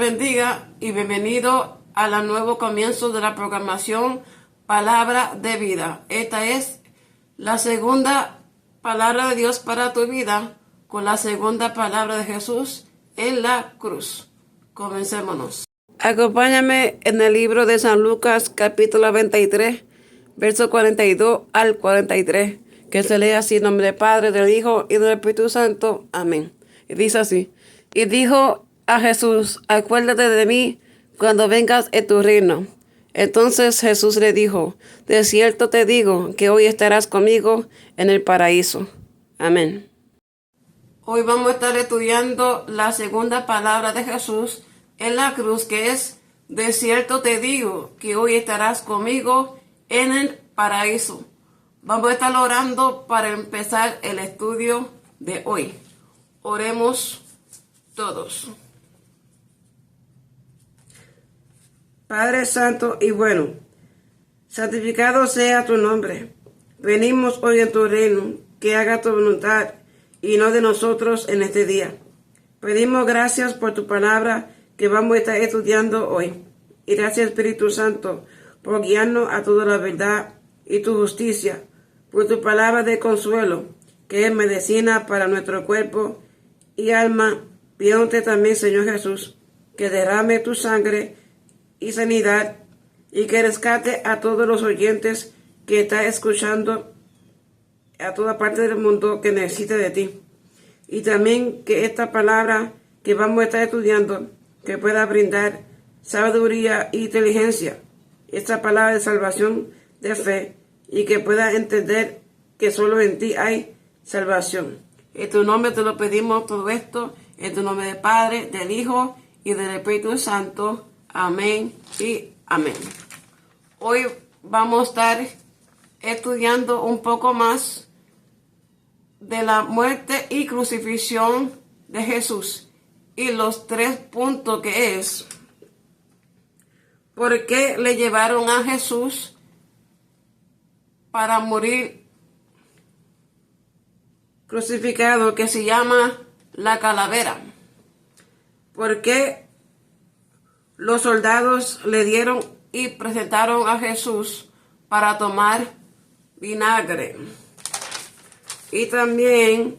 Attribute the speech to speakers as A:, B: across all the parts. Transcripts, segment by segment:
A: bendiga y bienvenido al nuevo comienzo de la programación Palabra de Vida. Esta es la segunda palabra de Dios para tu vida con la segunda palabra de Jesús en la cruz. Comencémonos. Acompáñame en el libro de San Lucas, capítulo 23, verso 42 al 43, que se lee así en nombre del Padre, del Hijo y del Espíritu Santo. Amén. Y dice así: y dijo a Jesús: acuérdate de mí cuando vengas en tu reino. Entonces Jesús le dijo: de cierto te digo que hoy estarás conmigo en el paraíso. Amén. Hoy vamos a estar estudiando la segunda palabra de Jesús en la cruz, que es: de cierto te digo que hoy estarás conmigo en el paraíso. Vamos a estar orando para empezar el estudio de hoy. Oremos todos. Padre Santo y bueno, santificado sea tu nombre. Venimos hoy en tu reino, que haga tu voluntad y no de nosotros en este día. Pedimos gracias por tu palabra que vamos a estar estudiando hoy. Y gracias, Espíritu Santo, por guiarnos a toda la verdad y tu justicia, por tu palabra de consuelo, que es medicina para nuestro cuerpo y alma. Pídete también, Señor Jesús, que derrame tu sangre y sanidad y que rescate a todos los oyentes que están escuchando a toda parte del mundo que necesite de ti. Y también que esta palabra que vamos a estar estudiando, que pueda brindar sabiduría e inteligencia, esta palabra de salvación, de fe, y que pueda entender que solo en ti hay salvación. En tu nombre te lo pedimos todo esto, en tu nombre del Padre, del Hijo y del Espíritu Santo. Amén y amén. Hoy vamos a estar estudiando un poco más de la muerte y crucifixión de Jesús y los 3 puntos que es: ¿por qué le llevaron a Jesús para morir crucificado, que se llama la calavera? ¿Por qué los soldados le dieron y presentaron a Jesús para tomar vinagre? Y también,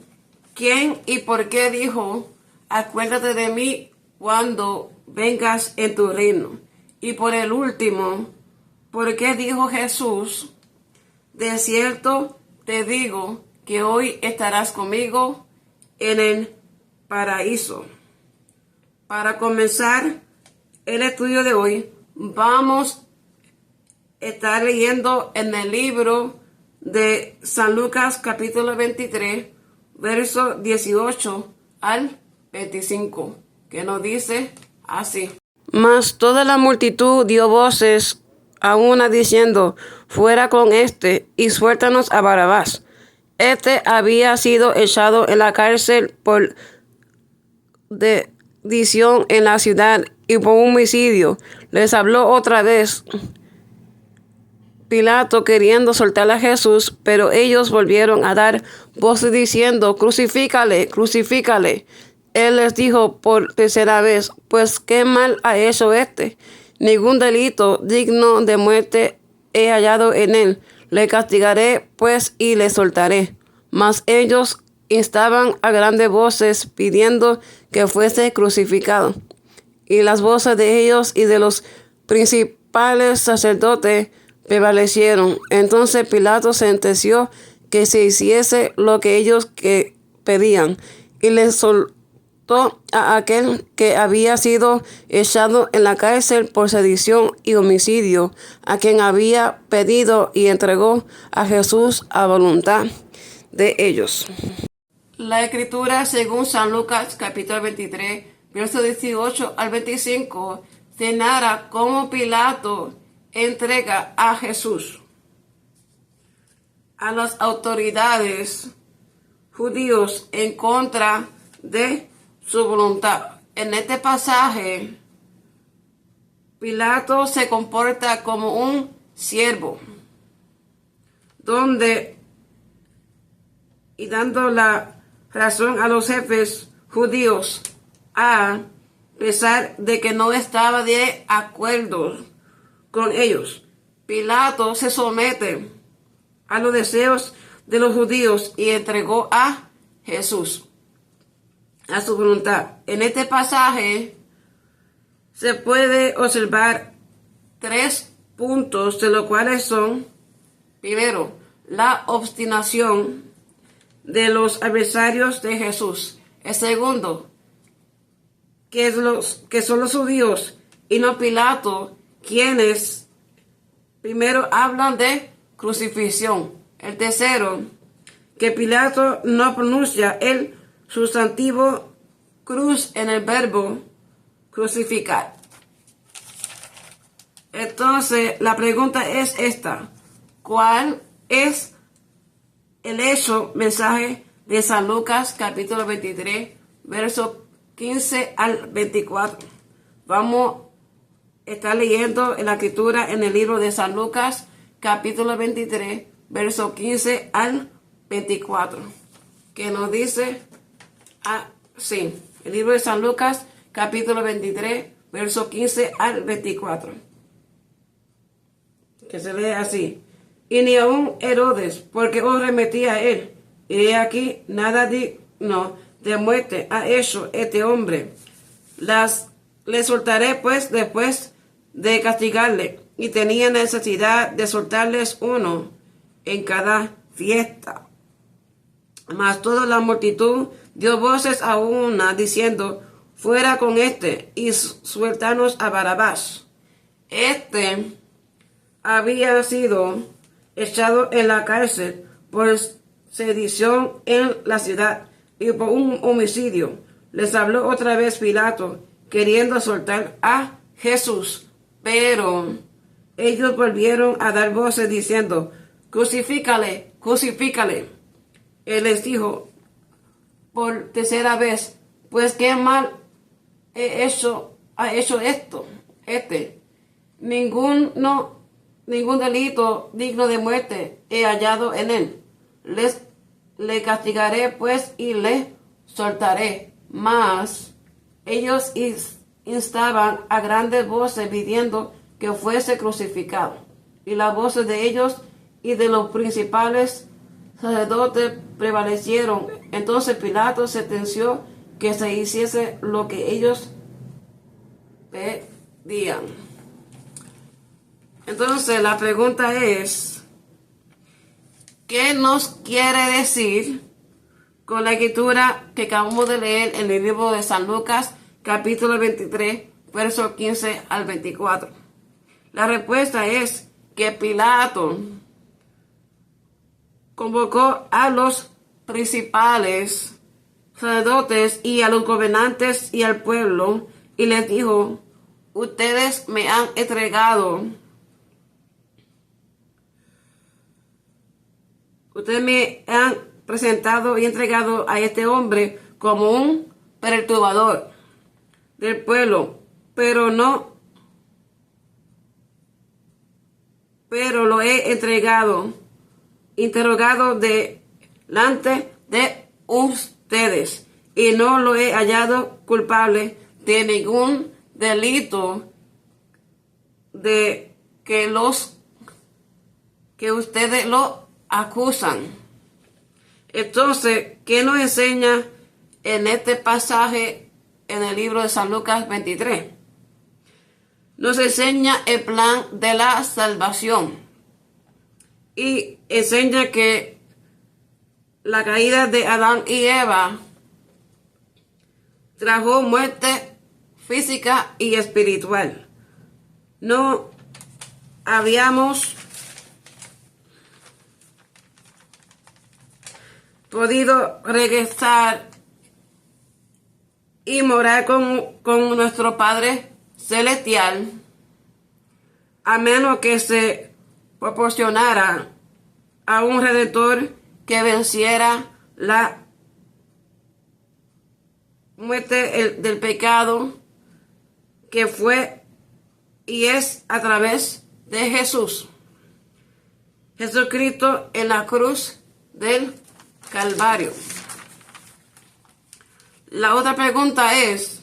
A: ¿quién y por qué dijo: acuérdate de mí cuando vengas en tu reino? Y por el último, ¿por qué dijo Jesús: de cierto te digo que hoy estarás conmigo en el paraíso? Para comenzar el estudio de hoy, vamos a estar leyendo en el libro de San Lucas, capítulo 23, verso 18 al 25, que nos dice así: mas toda la multitud dio voces a una diciendo: fuera con este, y suéltanos a Barrabás. Este había sido echado en la cárcel por sedición en la ciudad y por homicidio. Les habló otra vez Pilato, queriendo soltar a Jesús, pero ellos volvieron a dar voces diciendo: crucifícale, crucifícale. Él les dijo por tercera vez: pues qué mal ha hecho este. Ningún delito digno de muerte he hallado en él. Le castigaré pues y le soltaré. Mas ellos instaban a grandes voces pidiendo que fuese crucificado. Y las voces de ellos y de los principales sacerdotes prevalecieron. Entonces Pilato sentenció que se hiciese lo que ellos pedían, y le soltó a aquel que había sido echado en la cárcel por sedición y homicidio, a quien había pedido, y entregó a Jesús a voluntad de ellos. La escritura, según San Lucas, capítulo 23, verso 18 al 25, se narra cómo Pilato entrega a Jesús a las autoridades judíos en contra de su voluntad. En este pasaje, Pilato se comporta como un siervo, dando la razón a los jefes judíos a pesar de que no estaba de acuerdo con ellos. Pilato se somete a los deseos de los judíos y entregó a Jesús a su voluntad. En este pasaje se puede observar 3 puntos, de los cuales son: primero, la obstinación de los adversarios de Jesús. El segundo, que son los judíos y no Pilato, quienes primero hablan de crucifixión. El tercero, que Pilato no pronuncia el sustantivo cruz en el verbo crucificar. Entonces, la pregunta es esta: ¿cuál es el mensaje de San Lucas capítulo 23, versos 15 al 24? Vamos a estar leyendo en la escritura en el libro de San Lucas capítulo 23, versos 15 al 24, que nos dice así. El libro de San Lucas capítulo 23, versos 15 al 24, que se lee así: y ni aun Herodes, porque os remetía a él, y he aquí nada digno de muerte ha hecho este hombre. Le soltaré pues después de castigarle, y tenía necesidad de soltarles uno en cada fiesta. Mas toda la multitud dio voces a una, diciendo: fuera con este, y suéltanos a Barabás. Este había sido echado en la cárcel por sedición en la ciudad y por un homicidio. Les habló otra vez Pilato, queriendo soltar a Jesús, pero ellos volvieron a dar voces diciendo: crucifícale, crucifícale. Él les dijo por tercera vez: pues qué mal ha hecho esto. Ningún delito digno de muerte he hallado en él. Le castigaré pues y le soltaré. Mas ellos instaban a grandes voces pidiendo que fuese crucificado. Y las voces de ellos y de los principales sacerdotes prevalecieron. Entonces Pilato sentenció que se hiciese lo que ellos pedían. Entonces la pregunta es: ¿qué nos quiere decir con la escritura que acabamos de leer en el libro de San Lucas, capítulo 23, versos 15 al 24? La respuesta es que Pilato convocó a los principales sacerdotes y a los gobernantes y al pueblo y les dijo: ustedes me han entregado. Ustedes me han presentado y entregado a este hombre como un perturbador del pueblo, pero lo he interrogado delante de ustedes y no lo he hallado culpable de ningún delito de que ustedes lo acusan. Entonces, ¿qué nos enseña en este pasaje en el libro de San Lucas 23? Nos enseña el plan de la salvación y enseña que la caída de Adán y Eva trajo muerte física y espiritual. No habíamos podido regresar y morar con nuestro Padre Celestial a menos que se proporcionara a un Redentor que venciera la muerte del pecado, que fue y es a través de Jesús. Jesucristo en la cruz del Calvario. La otra pregunta es: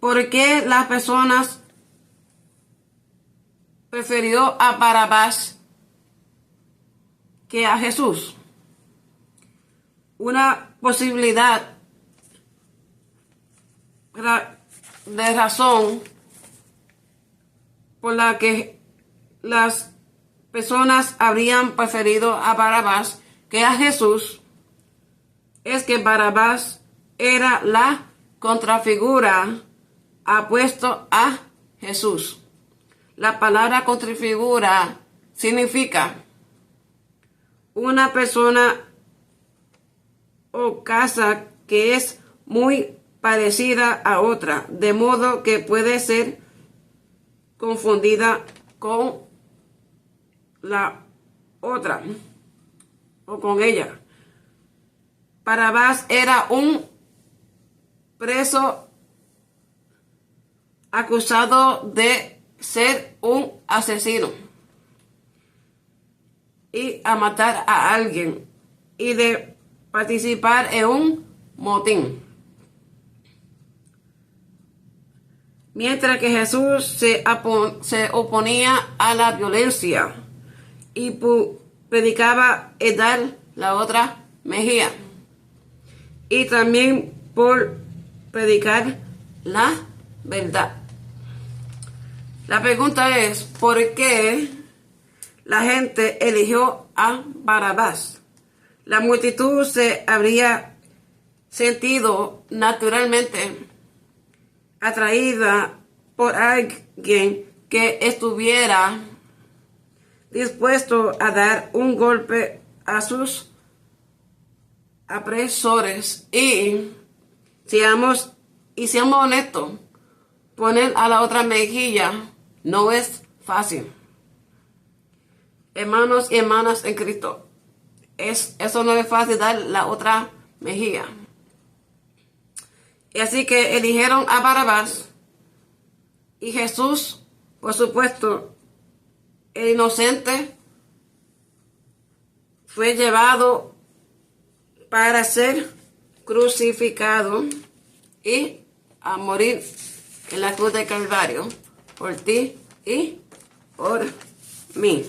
A: ¿Por qué las personas prefirió a Barrabás que a Jesús? Una posibilidad de razón por la que las personas habrían preferido a Barrabás que a Jesús es que Barrabás era la contrafigura apuesto a Jesús. La palabra contrafigura significa una persona o casa que es muy parecida a otra, de modo que puede ser confundida con la otra o con ella. Barrabás era un preso acusado de ser un asesino y a matar a alguien y de participar en un motín. Mientras que Jesús se oponía a la violencia y predicaba el dar la otra mejilla. Y también por predicar la verdad. La pregunta es, ¿por qué la gente eligió a Barrabás? La multitud se habría sentido naturalmente atraída por alguien que estuviera dispuesto a dar un golpe a sus opresores y seamos honestos, poner a la otra mejilla no es fácil. Hermanos y hermanas en Cristo, eso no es fácil, dar la otra mejilla. Y así que eligieron a Barrabás y Jesús, por supuesto, el inocente, fue llevado para ser crucificado y a morir en la cruz del Calvario por ti y por mí.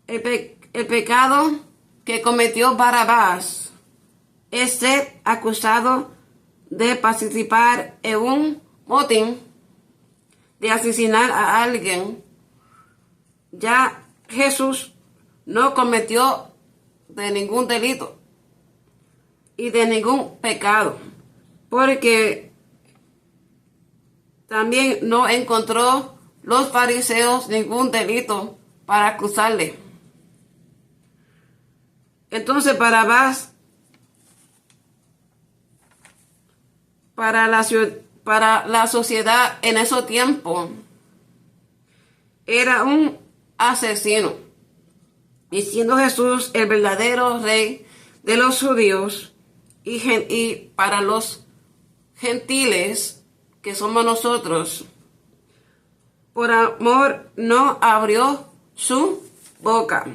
A: El pecado que cometió Barrabás es ser acusado de participar en un motín, de asesinar a alguien. Ya Jesús no cometió de ningún delito y de ningún pecado, porque también no encontró los fariseos ningún delito para acusarle. Entonces Barrabás para la sociedad en ese tiempo era un asesino. Y siendo Jesús el verdadero rey de los judíos y para los gentiles que somos nosotros, por amor no abrió su boca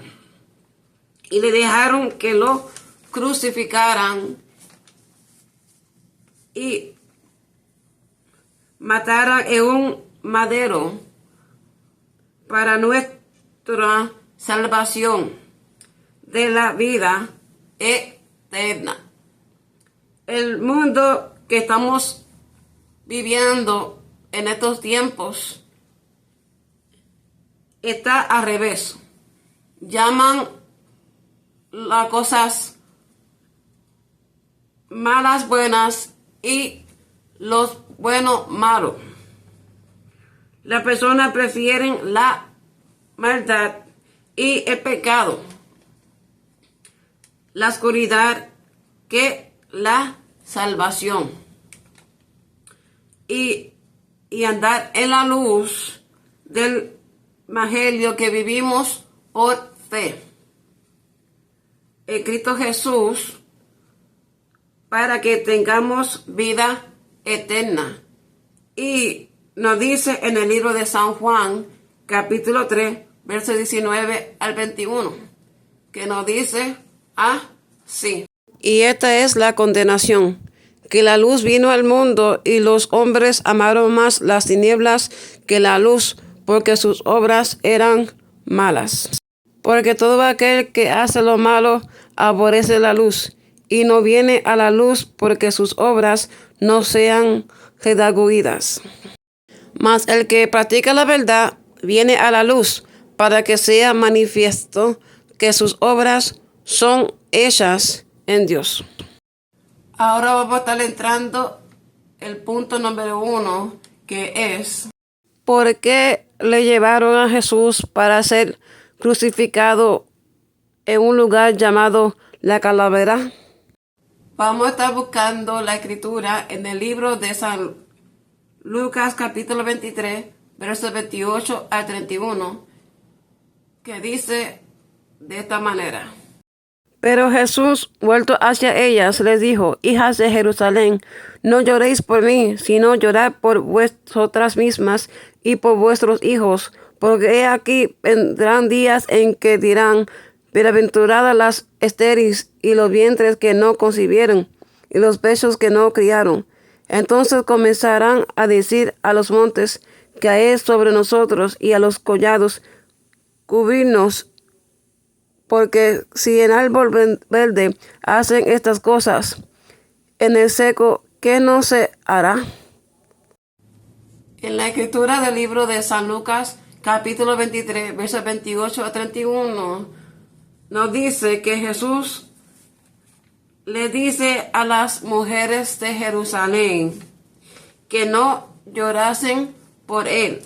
A: y le dejaron que lo crucificaran y mataran en un madero para nuestra salvación de la vida eterna. El mundo que estamos viviendo en estos tiempos está al revés. Llaman las cosas malas buenas y los buenos malos. Las personas prefieren la maldad y el pecado, la oscuridad que la salvación, y andar en la luz del evangelio que vivimos por fe en Cristo Jesús, para que tengamos vida eterna. Y nos dice en el libro de San Juan, capítulo 3, versos 19 al 21, que nos dice así. Y esta es la condenación, que la luz vino al mundo y los hombres amaron más las tinieblas que la luz, porque sus obras eran malas. Porque todo aquel que hace lo malo aborrece la luz y no viene a la luz porque sus obras no sean redargüidas. Mas el que practica la verdad viene a la luz para que sea manifiesto que sus obras son hechas en Dios. Ahora vamos a estar entrando el punto número 1, que es ¿por qué le llevaron a Jesús para ser crucificado en un lugar llamado la Calavera? Vamos a estar buscando la escritura en el libro de San Lucas capítulo 23, versos 28 al 31, que dice de esta manera. Pero Jesús, vuelto hacia ellas, les dijo: Hijas de Jerusalén, no lloréis por mí, sino llorad por vosotras mismas y por vuestros hijos, porque he aquí vendrán días en que dirán: bienaventuradas las estériles y los vientres que no concibieron y los pechos que no criaron. Entonces comenzarán a decir a los montes: caed sobre nosotros, y a los collados: cubrirnos. Porque si en árbol verde hacen estas cosas, en el seco, ¿qué no se hará? En la escritura del libro de San Lucas, capítulo 23, versos 28 a 31, nos dice que Jesús le dice a las mujeres de Jerusalén que no llorasen por él,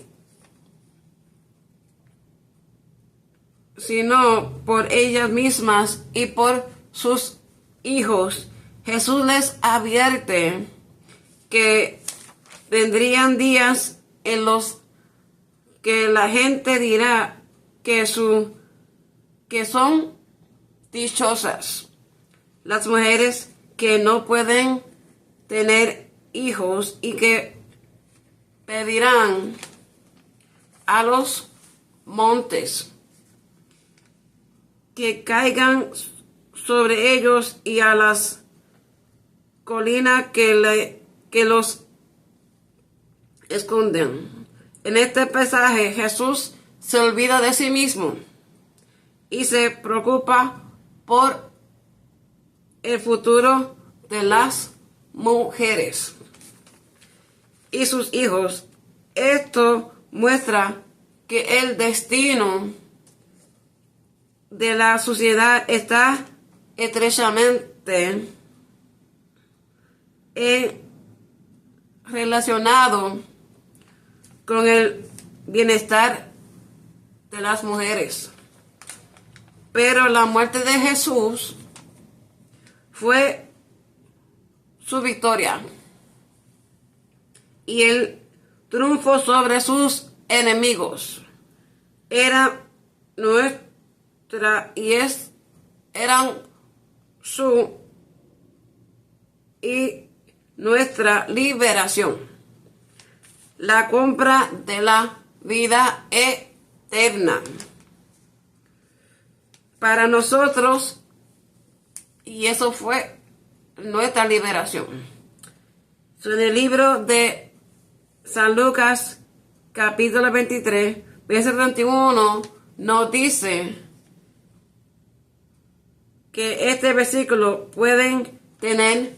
A: sino por ellas mismas y por sus hijos. Jesús les advierte que vendrían días en los que la gente dirá que son dichosas las mujeres que no pueden tener hijos, y que pedirán a los montes que caigan sobre ellos, y a las colinas que los esconden. En este pasaje Jesús se olvida de sí mismo y se preocupa por el futuro de las mujeres y sus hijos. Esto muestra que el destino de la sociedad está estrechamente relacionado con el bienestar de las mujeres. Pero la muerte de Jesús fue su victoria y el triunfo sobre sus enemigos. Era nuestra eran su y nuestra liberación, la compra de la vida eterna para nosotros, y eso fue nuestra liberación. En el libro de San Lucas capítulo 23, verso 31, nos dice que este versículo pueden tener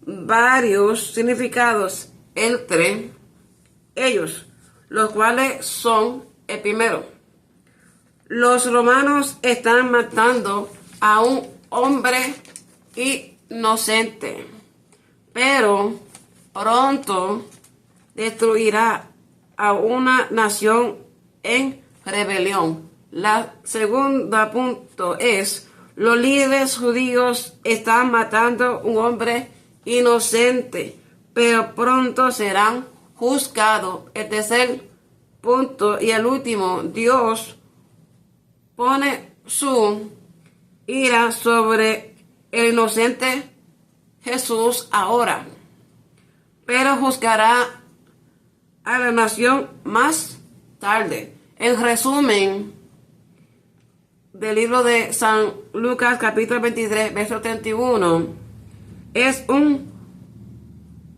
A: varios significados entre ellos, los cuales son: el primero, los romanos están matando a un hombre inocente, pero pronto destruirá a una nación en rebelión. La segunda punto es: los líderes judíos están matando a un hombre inocente, pero pronto serán juzgados. El tercer punto y el último: Dios pone su ira sobre el inocente Jesús ahora, pero juzgará a la nación más tarde. En resumen del libro de San Lucas capítulo 23, verso 31, es un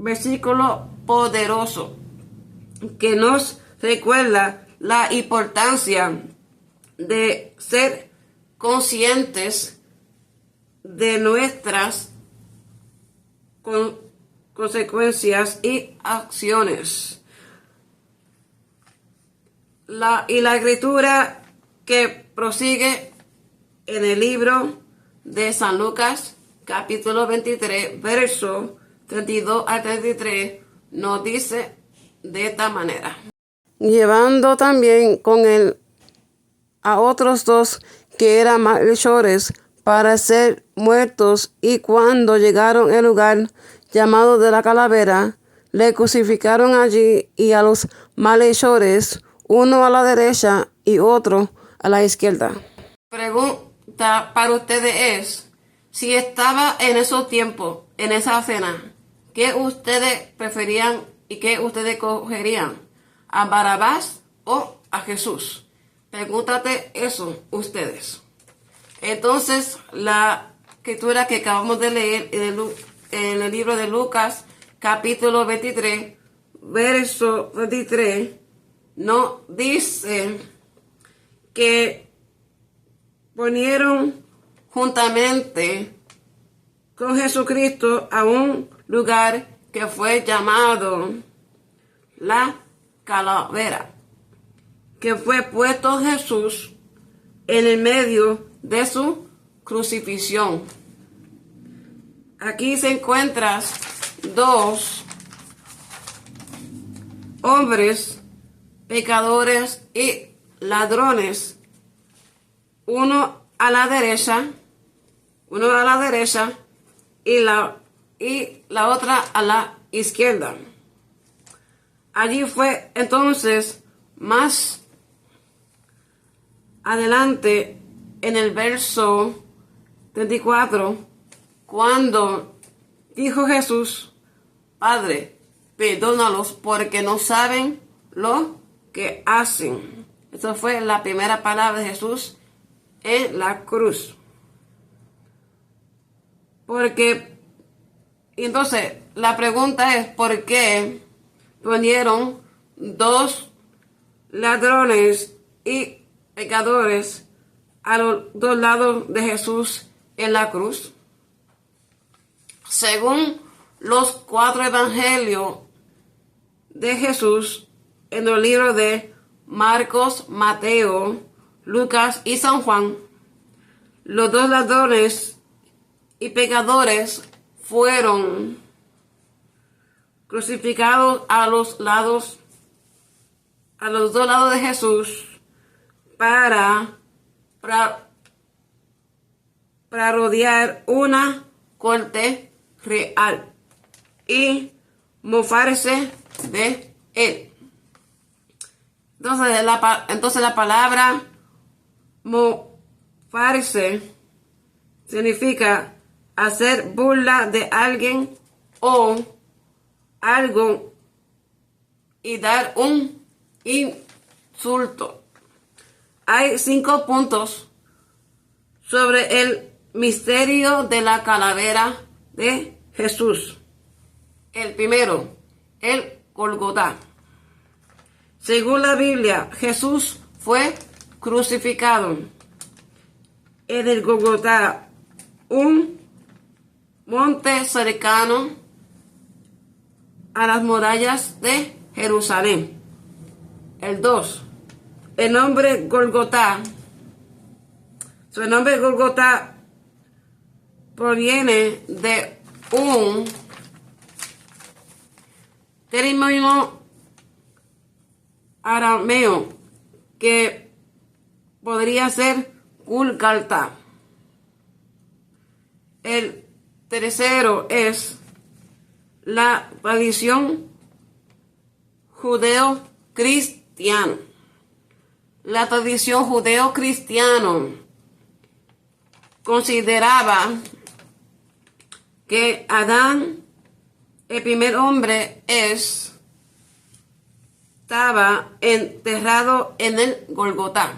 A: versículo poderoso que nos recuerda la importancia de ser conscientes de nuestras consecuencias y acciones. La escritura que prosigue en el libro de San Lucas, capítulo 23, verso 32 al 33, nos dice de esta manera: llevando también con él a otros dos que eran malhechores para ser muertos, y cuando llegaron al lugar llamado de la calavera, le crucificaron allí, y a los malhechores, uno a la derecha y otro a la izquierda. Pregunta para ustedes es: si estaba en esos tiempos, en esa cena, ¿qué ustedes preferían y qué ustedes cogerían? ¿A Barrabás o a Jesús? Pregúntate eso ustedes. Entonces, la escritura que acabamos de leer en el libro de Lucas, capítulo 23, verso 23, nos dice que ponieron juntamente con Jesucristo a un lugar que fue llamado la calavera, que fue puesto Jesús en el medio de su crucifixión. Aquí se encuentran dos hombres pecadores y ladrones, uno a la derecha y la otra a la izquierda. Allí fue entonces más adelante en el verso 34, cuando dijo Jesús: Padre, perdónalos porque no saben lo que hacen. Esa fue la primera palabra de Jesús en la cruz. Porque, entonces, la pregunta es: ¿por qué ponieron dos ladrones y pecadores a los dos lados de Jesús en la cruz? Según los 4 evangelios de Jesús, en el libro de Marcos, Mateo, Lucas y San Juan, los dos ladrones y pecadores fueron crucificados a los dos lados de Jesús para rodear una corte real y mofarse de él. Entonces la palabra mofarse significa hacer burla de alguien o algo y dar un insulto. Hay 5 puntos sobre el misterio de la calavera de Jesús. El primero, el Gólgota. Según la Biblia, Jesús fue crucificado en el Gólgota, un monte cercano a las murallas de Jerusalén. El 2, el nombre Gólgota. Su nombre Gólgota proviene de un término arameo que podría ser Gulgalta. El tercero es la tradición judeo-cristiana. La tradición judeo-cristiana consideraba que Adán, el primer hombre, estaba enterrado en el Gólgota.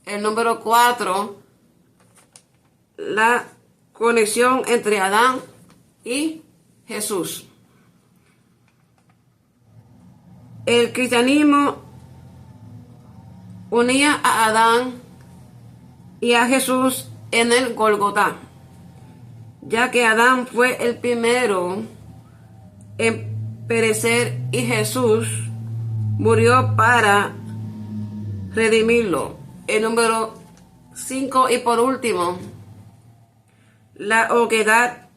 A: El número 4, la conexión entre Adán y Jesús. El cristianismo unía a Adán y a Jesús en el Gólgota, ya que Adán fue el primero en perecer y Jesús murió para redimirlo. El número 5 y por último, la oquedad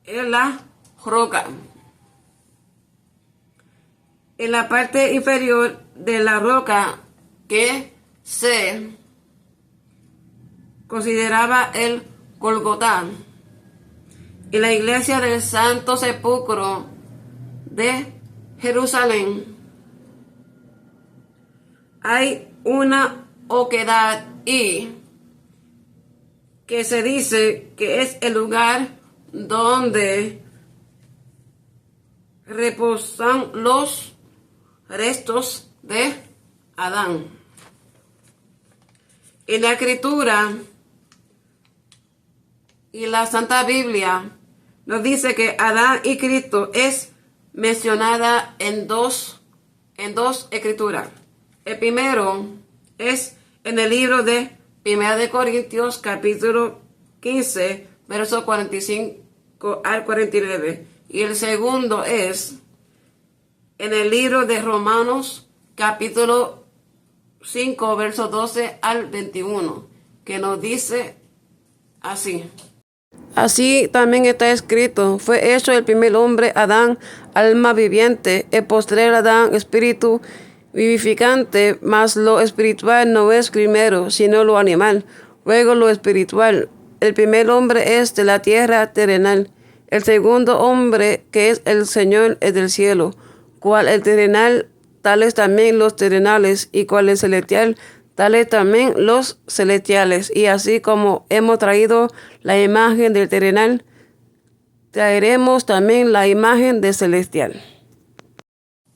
A: es la roca. En la parte inferior de la roca que se consideraba el Gólgota, en la iglesia del Santo Sepulcro de Jerusalén, hay una oquedad y que se dice que es el lugar donde reposan los restos de Adán. En la Escritura y la Santa Biblia nos dice que Adán y Cristo es mencionada en dos escrituras. El primero es en el libro de 1 de Corintios capítulo 15, verso 45 al 49. Y el segundo es en el libro de Romanos capítulo 5, verso 12 al 21, que nos dice así. Así también está escrito, fue hecho el primer hombre Adán, alma viviente, el postrer Adán, espíritu vivificante, mas lo espiritual no es primero, sino lo animal, luego lo espiritual. El primer hombre es de la tierra terrenal, el segundo hombre que es el Señor es del cielo, cual el terrenal, tales también los terrenales, y cual el celestial, tales también los celestiales. Y así como hemos traído la imagen del terrenal, traeremos también la imagen del celestial.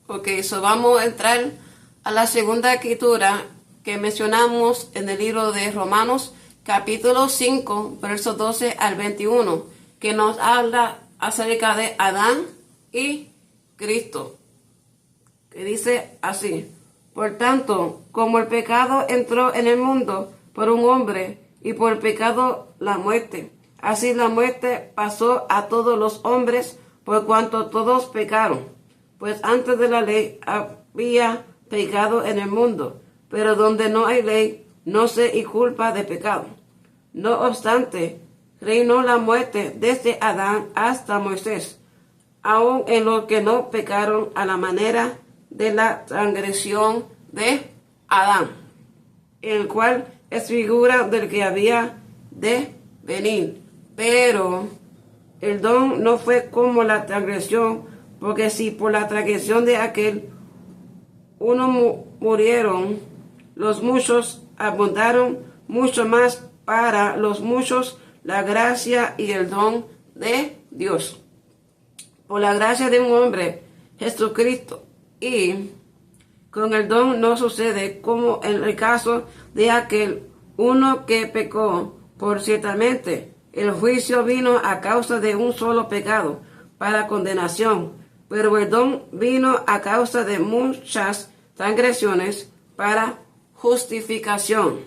A: Ok, vamos a entrar a la segunda escritura que mencionamos en el libro de Romanos, capítulo 5, versos 12 al 21, que nos habla acerca de Adán y Cristo, que dice así: por tanto, como el pecado entró en el mundo por un hombre, y por el pecado la muerte, así la muerte pasó a todos los hombres, por cuanto todos pecaron. Pues antes de la ley había pecado en el mundo, pero donde no hay ley, no se inculpa de pecado. No obstante, reinó la muerte desde Adán hasta Moisés, aun en los que no pecaron a la manera de la transgresión de Adán, el cual es figura del que había de venir. Pero el don no fue como la transgresión, porque si por la transgresión de aquel uno murieron, los muchos abundaron mucho más para los muchos la gracia y el don de Dios. Por la gracia de un hombre, Jesucristo, y con el don no sucede como en el caso de aquel uno que pecó, por ciertamente el juicio vino a causa de un solo pecado para condenación, pero el don vino a causa de muchas transgresiones para justificación.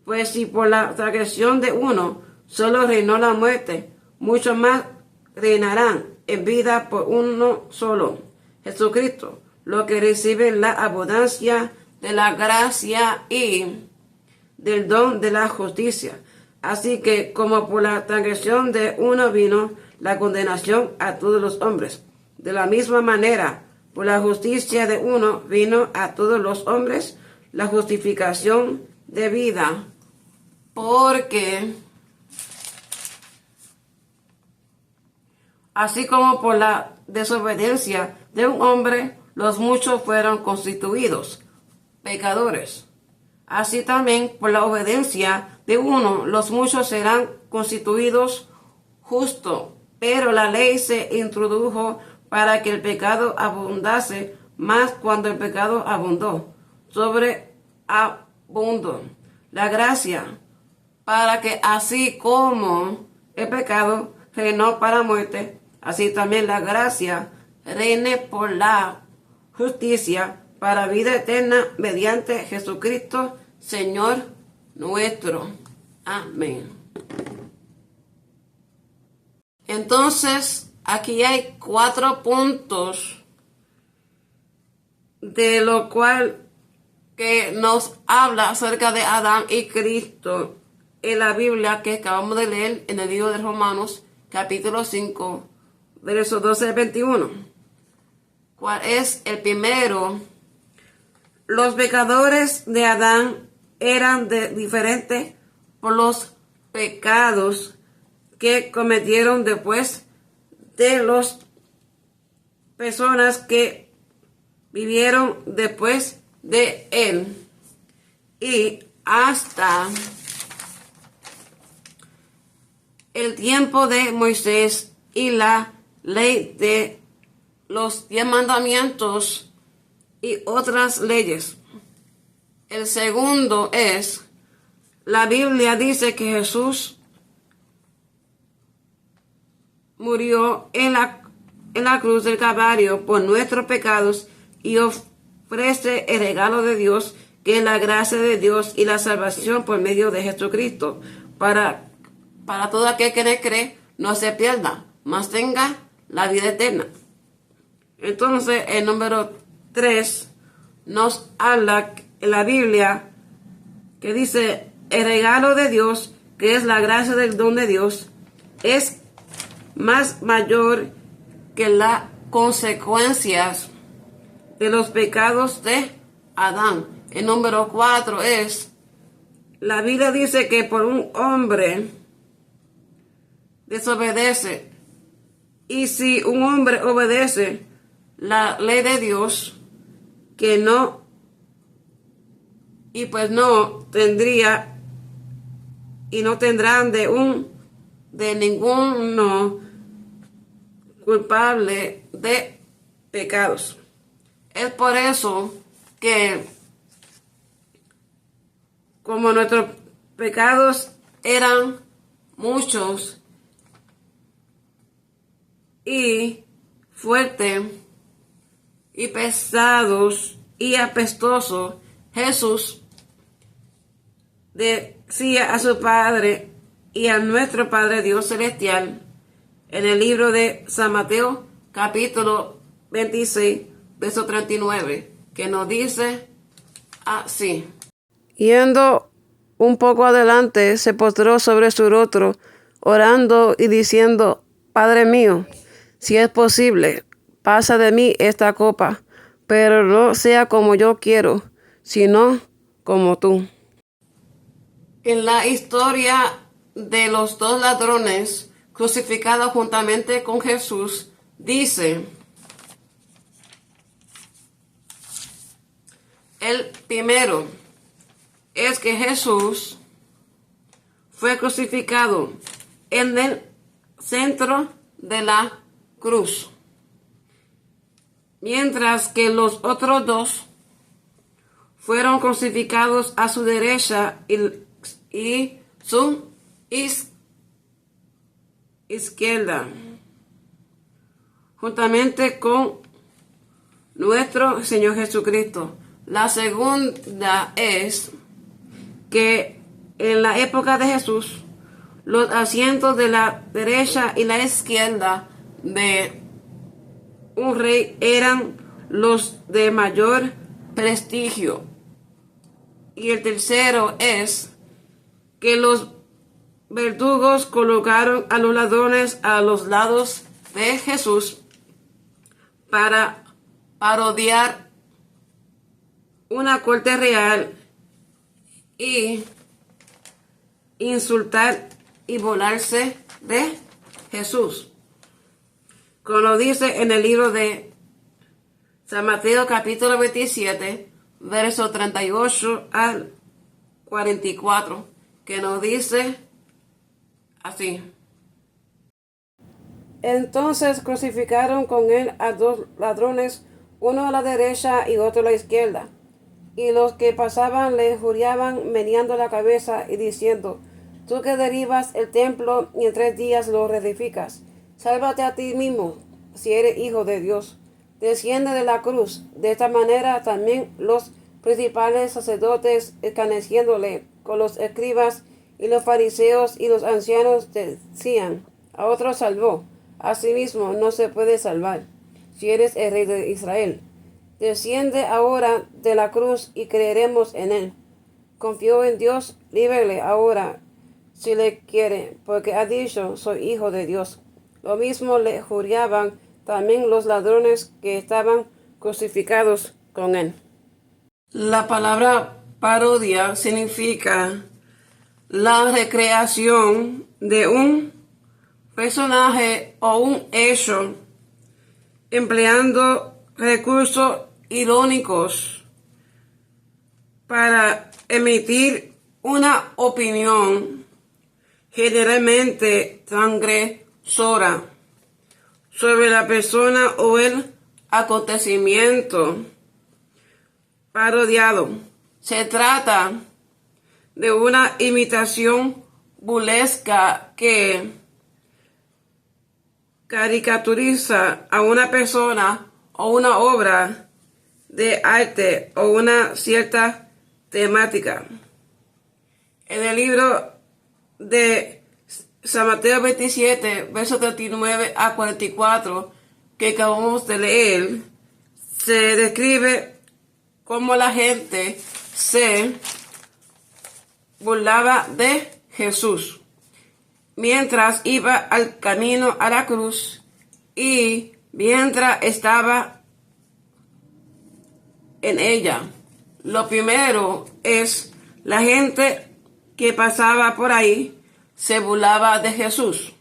A: Pues si por la transgresión de uno solo reinó la muerte, mucho más reinarán en vida por uno solo, Jesucristo, lo que recibe la abundancia de la gracia y del don de la justicia. Así que como por la transgresión de uno vino la condenación a todos los hombres, de la misma manera, por la justicia de uno vino a todos los hombres la justificación de vida, porque así como por la desobediencia de un hombre los muchos fueron constituidos pecadores, así también por la obediencia de uno los muchos serán constituidos justos. Pero la ley se introdujo para que el pecado abundase, más cuando el pecado abundó, sobreabundó la gracia, para que así como el pecado reinó para muerte, así también la gracia reine por la justicia para vida eterna mediante Jesucristo, Señor nuestro. Amén. Entonces, aquí hay 4 puntos de lo cual que nos habla acerca de Adán y Cristo en la Biblia que acabamos de leer en el libro de Romanos, capítulo 5, versos 12 al 21. ¿Cuál es el primero? Los pecadores de Adán eran diferentes por los pecados que cometieron después de las personas que vivieron después de él y hasta el tiempo de Moisés y la ley de los 10 mandamientos y otras leyes. El segundo es, la Biblia dice que Jesús murió en la cruz del Calvario por nuestros pecados y ofrece el regalo de Dios, que es la gracia de Dios y la salvación por medio de Jesucristo, para todo aquel que le cree no se pierda, mas tenga la vida eterna. Entonces, el número 3 nos habla en la Biblia que dice, el regalo de Dios, que es la gracia del don de Dios, es más mayor que las consecuencias de los pecados de Adán. El número 4 es, la Biblia dice que por un hombre desobedece, y si un hombre obedece la ley de Dios, que no, y pues no tendría, y no tendrán de ninguno culpable de pecados. Es por eso que, como nuestros pecados eran muchos y fuertes y pesados y apestosos, Jesús decía a su Padre y a nuestro Padre Dios Celestial en el libro de San Mateo, capítulo 26, verso 39, que nos dice así. Yendo un poco adelante, se postró sobre su rostro, orando y diciendo, Padre mío, si es posible, pasa de mí esta copa, pero no sea como yo quiero, sino como tú. En la historia de los 2 ladrones crucificados juntamente con Jesús, dice, el primero es que Jesús fue crucificado en el centro de la cruz, mientras que los otros 2 fueron crucificados a su derecha y su izquierda, juntamente con nuestro Señor Jesucristo. La segunda es que en la época de Jesús, los asientos de la derecha y la izquierda de un rey eran los de mayor prestigio. Y el tercero es que los verdugos colocaron a los ladrones a los lados de Jesús para parodiar una corte real y insultar y burlarse de Jesús. Como lo dice en el libro de San Mateo capítulo 27, verso 38 al 44, que nos dice así. Entonces crucificaron con él a 2 ladrones, uno a la derecha y otro a la izquierda. Y los que pasaban le injuriaban meneando la cabeza y diciendo, tú que derribas el templo y en 3 días lo reedificas, sálvate a ti mismo, si eres hijo de Dios. desciende de la cruz. De esta manera también los principales sacerdotes, escarneciéndole con los escribas y los fariseos y los ancianos, decían: a otro salvó, a sí mismo no se puede salvar, si eres el rey de Israel. Desciende ahora de la cruz y creeremos en él. Confió en Dios, líbrele ahora si le quiere, porque ha dicho: soy hijo de Dios. Lo mismo le juraban también los ladrones que estaban crucificados con él. La palabra parodia significa la recreación de un personaje o un hecho empleando recursos irónicos para emitir una opinión generalmente transgresora sobre la persona o el acontecimiento parodiado. Se trata de una imitación burlesca que caricaturiza a una persona o una obra de arte o una cierta temática. En el libro de San Mateo 27, versos 39 a 44, que acabamos de leer, se describe cómo la gente se burlaba de Jesús mientras iba al camino a la cruz y mientras estaba en ella. Lo primero es la gente que pasaba por ahí se burlaba de Jesús,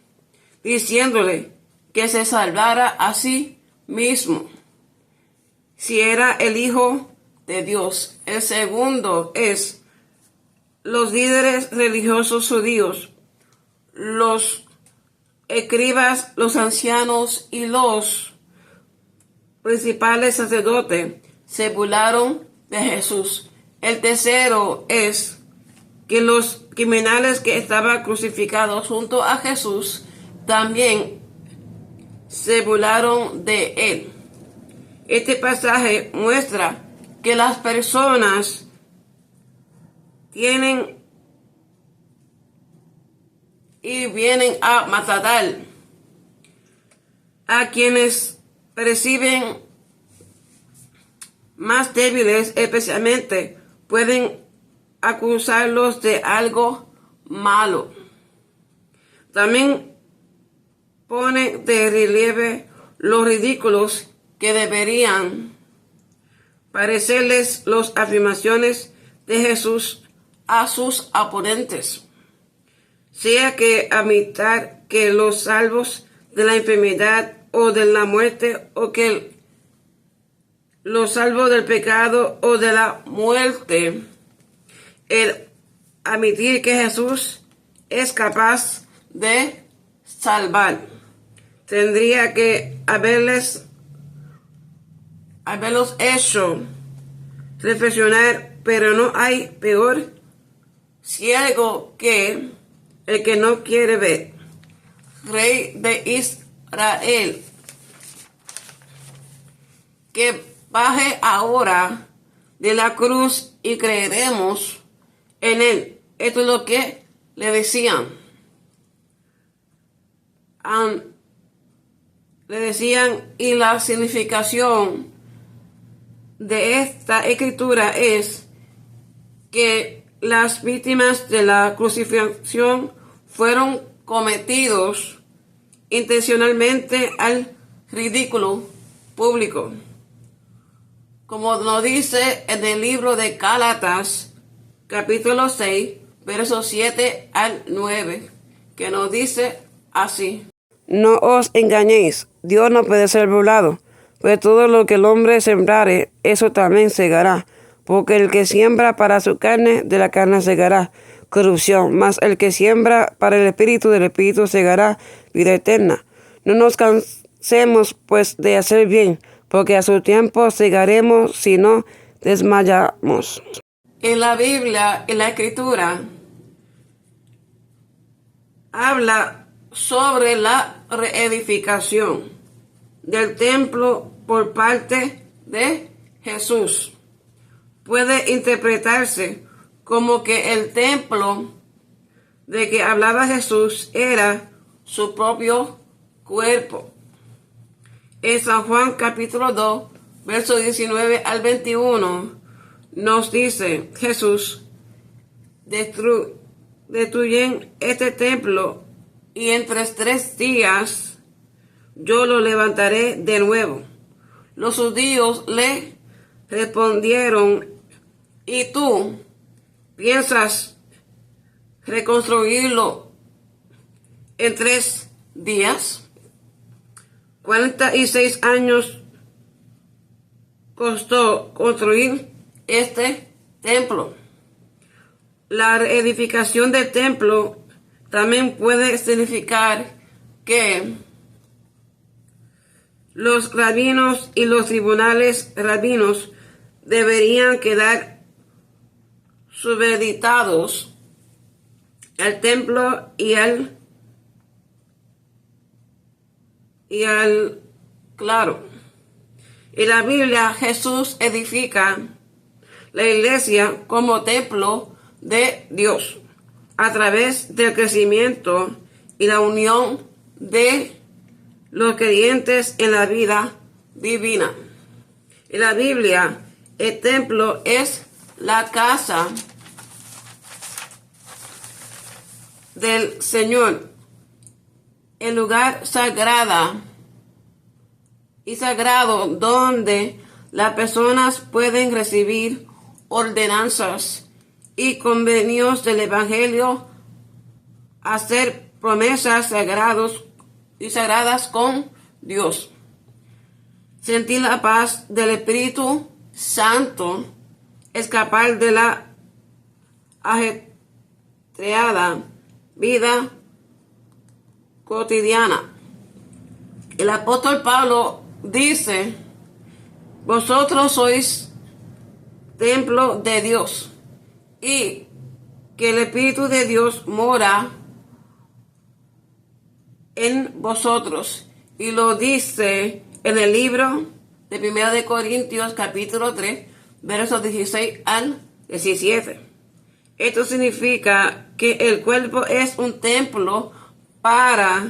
A: diciéndole que se salvara a sí mismo, si era el Hijo de Dios. El segundo es los líderes religiosos judíos, los escribas, los ancianos y los principales sacerdotes se burlaron de Jesús. El tercero es que los criminales que estaban crucificados junto a Jesús también se burlaron de él. Este pasaje muestra que las personas tienen y vienen a matar a quienes perciben más débiles, especialmente pueden acusarlos de algo malo. También pone de relieve los ridículos que deberían parecerles las afirmaciones de Jesús a sus oponentes, sea que admitir que los salvos de la enfermedad o de la muerte, o que los salvos del pecado o de la muerte. El admitir que Jesús es capaz de salvar tendría que haberlos hecho reflexionar, pero no hay peor ciego que el que no quiere ver. Rey de Israel, que baje ahora de la cruz y creeremos en él. Esto es lo que le decían. Y la significación de esta escritura es que las víctimas de la crucifixión fueron cometidos intencionalmente al ridículo público, como nos dice en el libro de Gálatas, capítulo 6, versos 7 al 9, que nos dice así: no os engañéis, Dios no puede ser burlado, pues todo lo que el hombre sembrare, eso también segará. Porque el que siembra para su carne, de la carne segará corrupción, mas el que siembra para el Espíritu, del Espíritu segará vida eterna. No nos cansemos pues de hacer bien, porque a su tiempo segaremos si no desmayamos. En la Biblia, en la Escritura, habla sobre la reedificación. del templo por parte de Jesús. Puede interpretarse como que el templo de que hablaba Jesús era su propio cuerpo. En San Juan capítulo 2, versos 19 al 21, nos dice Jesús: destruyen este templo y en 3 días yo lo levantaré de nuevo. Los judíos le respondieron: ¿y tú piensas reconstruirlo en 3 días? 46 años costó construir este templo. La edificación del templo también puede significar que los rabinos y los tribunales rabinos deberían quedar supeditados al templo y al claro. En la Biblia Jesús edifica la iglesia como templo de Dios a través del crecimiento y la unión de los creyentes en la vida divina. En la Biblia el templo es la casa del Señor, el lugar sagrado donde las personas pueden recibir ordenanzas y convenios del Evangelio, hacer promesas sagradas con Dios, sentir la paz del Espíritu Santo, escapar de la ajetreada vida cotidiana. El apóstol Pablo dice: vosotros sois templo de Dios y que el Espíritu de Dios mora en vosotros. Y lo dice en el libro de 1 de Corintios capítulo 3, versos 16 al 17. Esto significa que el cuerpo es un templo para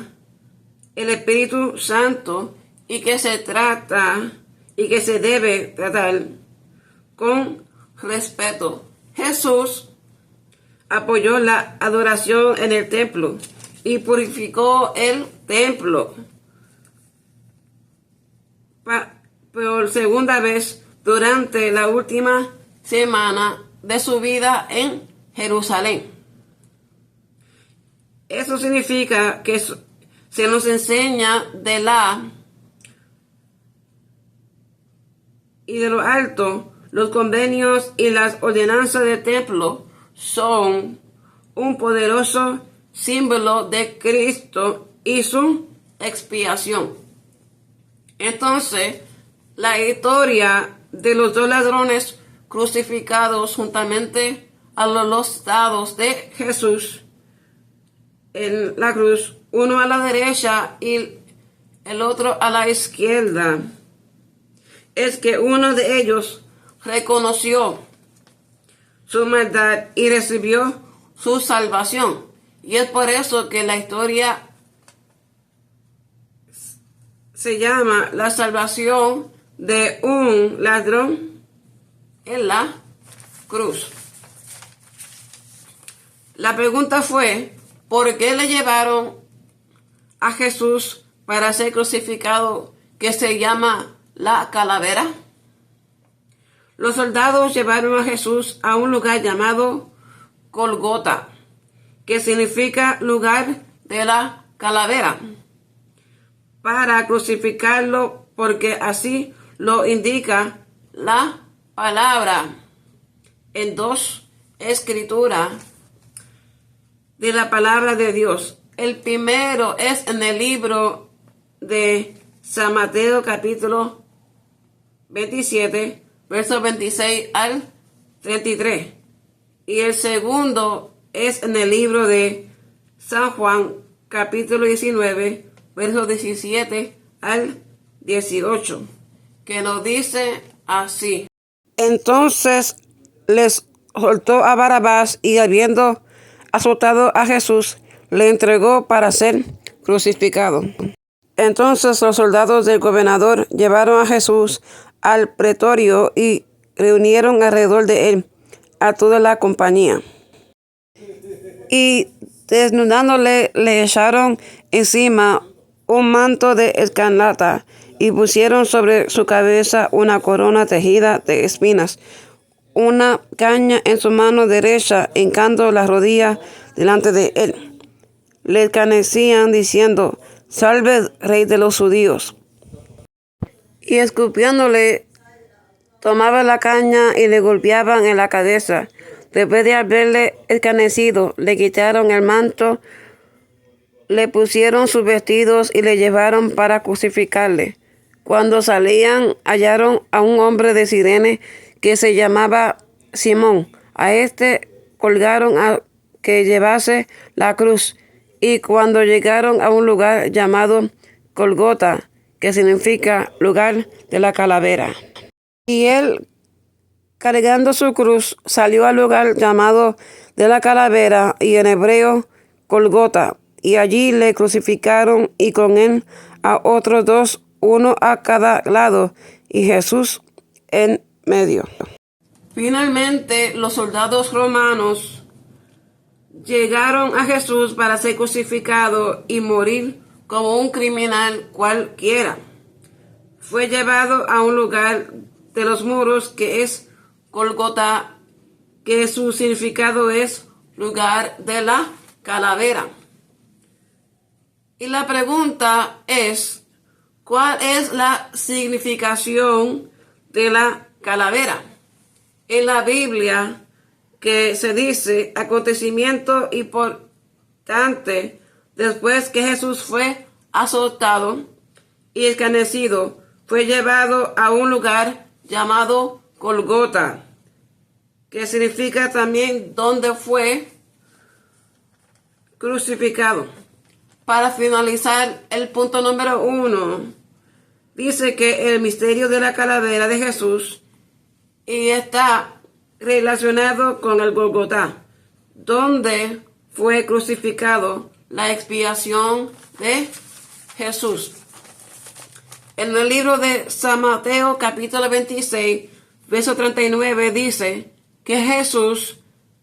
A: el Espíritu Santo y que se debe tratar con respeto. Jesús apoyó la adoración en el templo y purificó el templo por segunda vez durante la última semana de su vida en Jerusalén. Eso significa que se nos enseña de lo alto. Los convenios y las ordenanzas del templo son un poderoso símbolo de Cristo y su expiación. Entonces, la historia de los 2 ladrones crucificados juntamente a los lados de Jesús en la cruz, uno a la derecha y el otro a la izquierda, es que uno de ellos reconoció su maldad y recibió su salvación. Y es por eso que la historia se llama la salvación de un ladrón en la cruz. La pregunta fue: ¿por qué le llevaron a Jesús para ser crucificado, que se llama la calavera? Los soldados llevaron a Jesús a un lugar llamado Golgota, que significa lugar de la calavera, para crucificarlo, porque así lo indica la palabra en 2 escrituras de la palabra de Dios. El primero es en el libro de San Mateo capítulo 27, versos 26 al 33. Y el segundo es en el libro de San Juan capítulo 19, versos 17 al 18, que nos dice así. Entonces les soltó a Barrabás y habiendo azotado a Jesús, le entregó para ser crucificado. Entonces los soldados del gobernador llevaron a Jesús al pretorio y reunieron alrededor de él a toda la compañía. Y desnudándole le echaron encima un manto de escarlata y pusieron sobre su cabeza una corona tejida de espinas, una caña en su mano derecha, hincando la rodilla delante de él. Le escarnecían diciendo: Salve, Rey de los judíos. Y escupiéndole, tomaba la caña y le golpeaban en la cabeza. Después de haberle escarnecido, le quitaron el manto, le pusieron sus vestidos y le llevaron para crucificarle. Cuando salían, hallaron a un hombre de Cirene que se llamaba Simón. A este colgaron a que llevase la cruz. Y cuando llegaron a un lugar llamado Golgota, que significa lugar de la calavera, y él, cargando su cruz, salió al lugar llamado de la calavera, y en hebreo Golgota, y allí le crucificaron, y con él a otros dos, uno a cada lado, y Jesús en medio. Finalmente, los soldados romanos llegaron a Jesús para ser crucificado y morir como un criminal cualquiera. Fue llevado a un lugar de los muros que es Golgota, que su significado es lugar de la calavera. Y la pregunta es, ¿cuál es la significación de la calavera? En la Biblia, que se dice acontecimiento importante después que Jesús fue azotado y escarnecido, fue llevado a un lugar llamado Golgota, que significa también donde fue crucificado. Para finalizar, el punto número 1 dice que el misterio de la calavera de Jesús y está relacionado con el Golgotá, donde fue crucificado, la expiación de Jesús. En el libro de San Mateo, capítulo 26, verso 39, dice que Jesús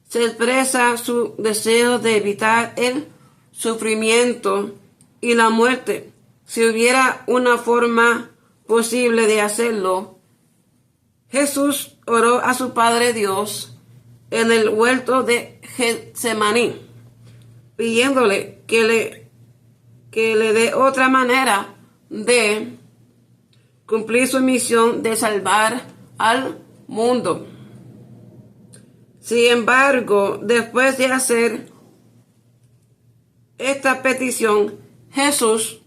A: se expresa su deseo de evitar el sufrimiento y la muerte. Si hubiera una forma posible de hacerlo, Jesús oró a su Padre Dios en el huerto de Getsemaní, pidiéndole que le dé otra manera de cumplir su misión de salvar al mundo. Sin embargo, después de hacer esta petición, Jesús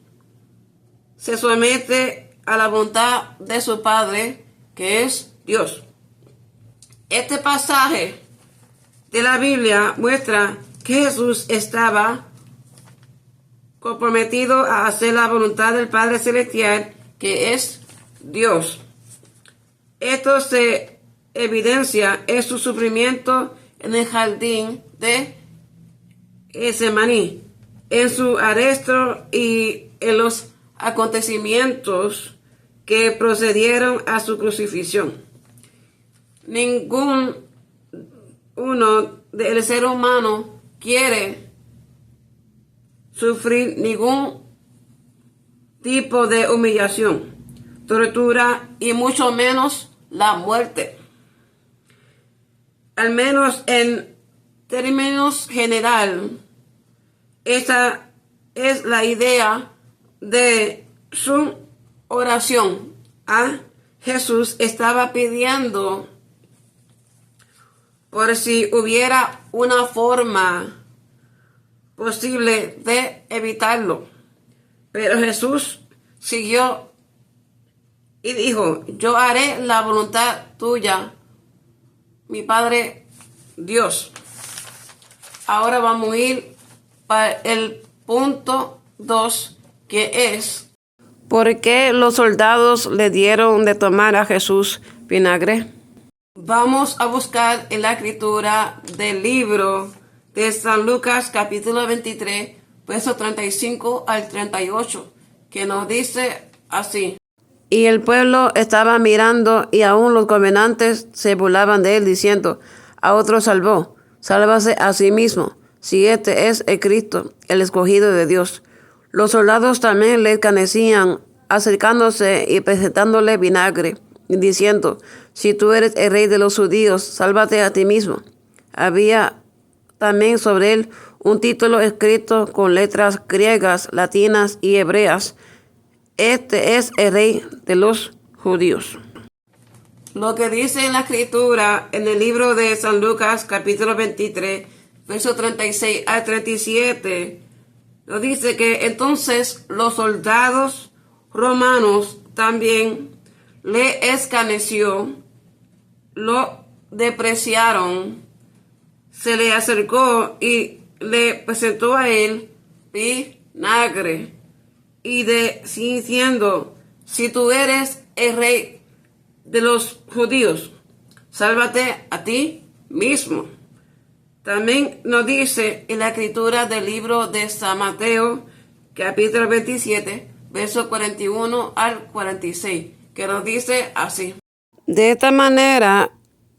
A: se somete a la voluntad de su Padre, que es Dios. Este pasaje de la Biblia muestra que Jesús estaba comprometido a hacer la voluntad del Padre Celestial, que es Dios. Esto se evidencia en su sufrimiento en el jardín de Getsemaní, en su arresto y en los acontecimientos que procedieron a su crucifixión. Ningún uno del ser humano quiere sufrir ningún tipo de humillación, tortura y mucho menos la muerte. Al menos en términos general, esa es la idea de su oración. Jesús estaba pidiendo por si hubiera una forma posible de evitarlo. Pero Jesús siguió y dijo: yo haré la voluntad tuya, mi Padre Dios. Ahora vamos a ir para el punto 2, que es: ¿Por qué los soldados le dieron de tomar a Jesús vinagre? Vamos a buscar en la escritura del libro de San Lucas capítulo 23, verso 35 al 38, que nos dice así. Y el pueblo estaba mirando, y aún los gobernantes se burlaban de él, diciendo: a otro salvó, sálvase a sí mismo, si este es el Cristo, el escogido de Dios. Los soldados también le escarnecían, acercándose y presentándole vinagre, y diciendo: si tú eres el rey de los judíos, sálvate a ti mismo. Había también sobre él un título escrito con letras griegas, latinas y hebreas: este es el rey de los judíos. Lo que dice en la escritura en el libro de San Lucas capítulo 23, verso 36 al 37, nos dice que entonces los soldados romanos también le escarneció, lo despreciaron, se le acercó y le presentó a él vinagre, y diciendo: si tú eres el rey de los judíos, sálvate a ti mismo. También nos dice en la escritura del libro de San Mateo, capítulo 27, versos 41 al 46, que nos dice así. De esta manera,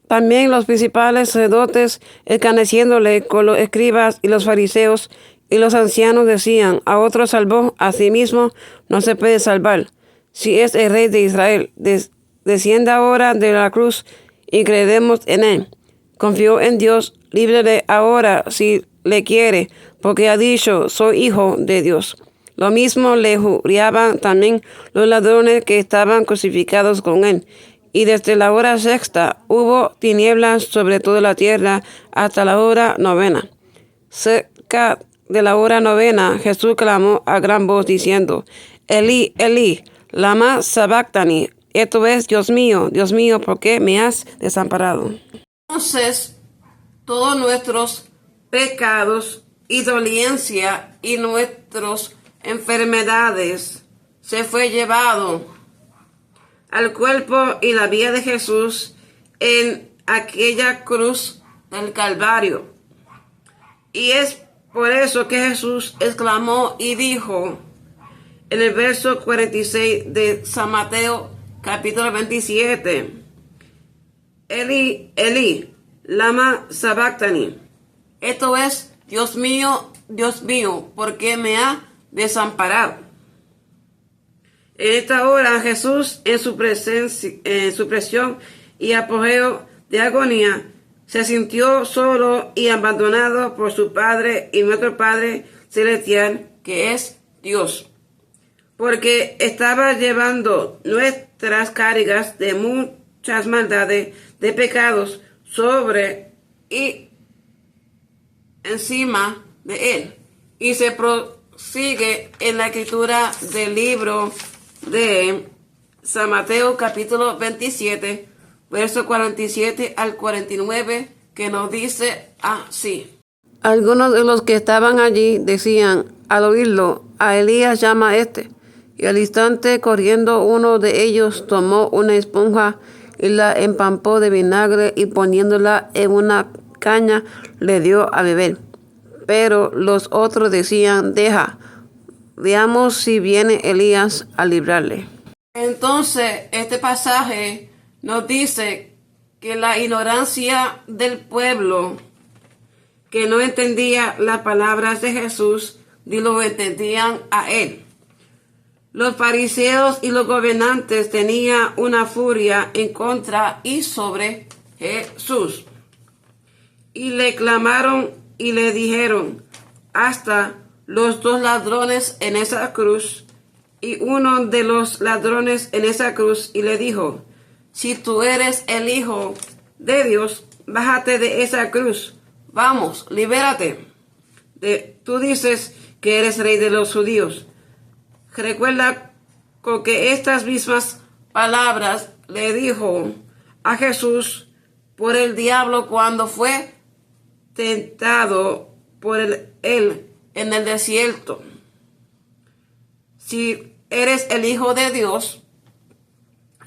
A: también los principales sacerdotes, escarneciéndole con los escribas y los fariseos y los ancianos, decían: a otro salvó, a sí mismo no se puede salvar. Si es el rey de Israel, descienda ahora de la cruz y creemos en él. Confió en Dios, líbrele ahora si le quiere, porque ha dicho: soy hijo de Dios. Lo mismo le juraban también los ladrones que estaban crucificados con él. Y desde la hora sexta hubo tinieblas sobre toda la tierra hasta la hora novena. Cerca de la hora novena, Jesús clamó a gran voz diciendo: Elí, Elí, lama sabactani. Esto es: Dios mío, ¿por qué me has desamparado? Entonces, todos nuestros pecados y dolencia y nuestras enfermedades se fue llevado al cuerpo y la vida de Jesús en aquella cruz del Calvario. Y es por eso que Jesús exclamó y dijo en el verso 46 de San Mateo capítulo 27: Elí, Elí, lama sabactani. Esto es: Dios mío, ¿por qué me ha desamparado? En esta hora Jesús, en su presión y apogeo de agonía, se sintió solo y abandonado por su Padre y nuestro Padre celestial, que es Dios, porque estaba llevando nuestras cargas de muchas maldades, de pecados sobre y encima de él. Y se prosigue en la escritura del libro de San Mateo capítulo 27, verso 47 al 49, que nos dice así. Algunos de los que estaban allí decían al oírlo: a Elías llama a este. Y al instante, corriendo, uno de ellos tomó una esponja y la empampó de vinagre, y poniéndola en una caña le dio a beber. Pero los otros decían: deja, veamos si viene Elías a librarle. Entonces, este pasaje nos dice que la ignorancia del pueblo, que no entendía las palabras de Jesús, ni lo entendían a él. Los fariseos y los gobernantes tenían una furia en contra y sobre Jesús. Y le clamaron y le dijeron: hasta los dos ladrones en esa cruz. Y uno de los ladrones en esa cruz y le dijo: si tú eres el Hijo de Dios, bájate de esa cruz. Vamos, libérate. Tú dices que eres rey de los judíos. Recuerda con que estas mismas palabras le dijo a Jesús por el diablo cuando fue tentado por él en el desierto. Si eres el Hijo de Dios,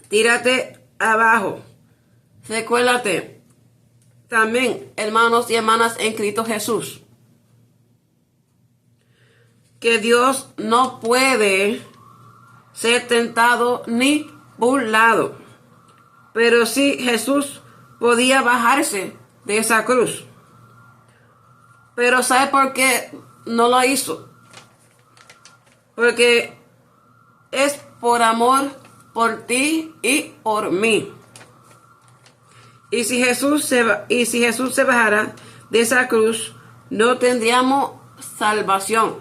A: tírate abajo. Recuérdate también, hermanos y hermanas en Cristo Jesús, que Dios no puede ser tentado ni burlado. Pero sí, Jesús podía bajarse de esa cruz. Pero ¿sabe por qué no lo hizo? Porque es por amor por ti y por mí. Y si Jesús se bajara de esa cruz, no tendríamos salvación,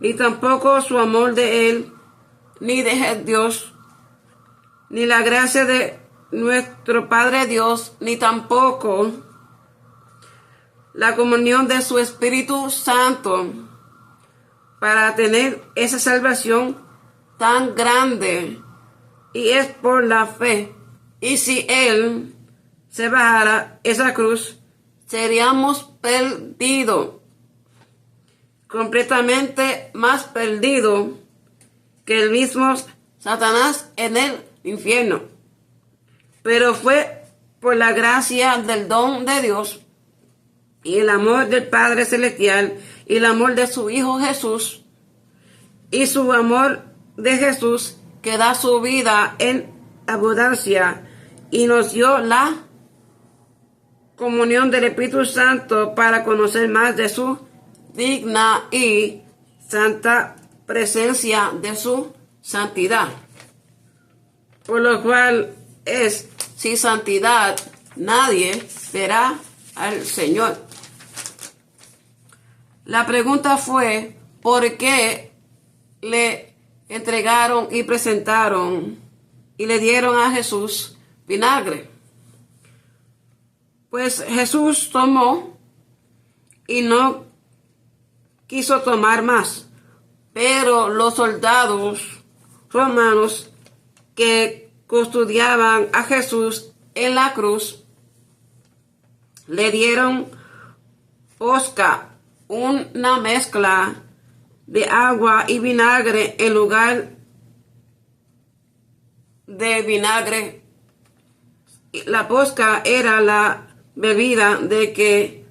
A: ni tampoco su amor de Él, ni de Dios, ni la gracia de nuestro Padre Dios, ni tampoco la comunión de su Espíritu Santo para tener esa salvación tan grande. Y es por la fe. Y si Él se bajara esa cruz, seríamos perdidos, completamente más perdidos que el mismo Satanás en el infierno. Pero fue por la gracia del don de Dios y el amor del Padre Celestial y el amor de su Hijo Jesús y su amor de Jesús que da su vida en abundancia y nos dio la comunión del Espíritu Santo para conocer más de su digna y santa presencia de su santidad. Por lo cual es, sin santidad nadie verá al Señor. La pregunta fue, ¿por qué le entregaron y presentaron y le dieron a Jesús vinagre? Pues Jesús tomó y no quiso tomar más, pero los soldados romanos que custodiaban a Jesús en la cruz le dieron osca, una mezcla de agua y vinagre en lugar de vinagre. La posca era la bebida de que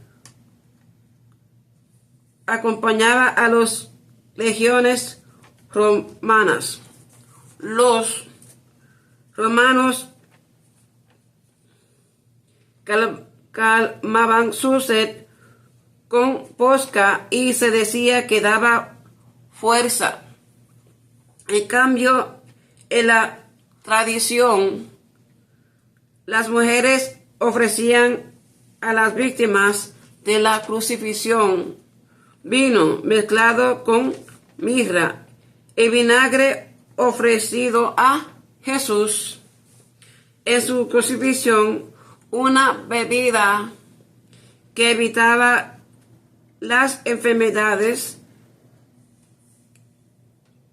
A: acompañaba a los legiones romanas. Los romanos calmaban su sed con posca y se decía que daba fuerza. En cambio, en la tradición, las mujeres ofrecían a las víctimas de la crucifixión vino mezclado con mirra y vinagre ofrecido a Jesús en su crucifixión, una bebida que evitaba las enfermedades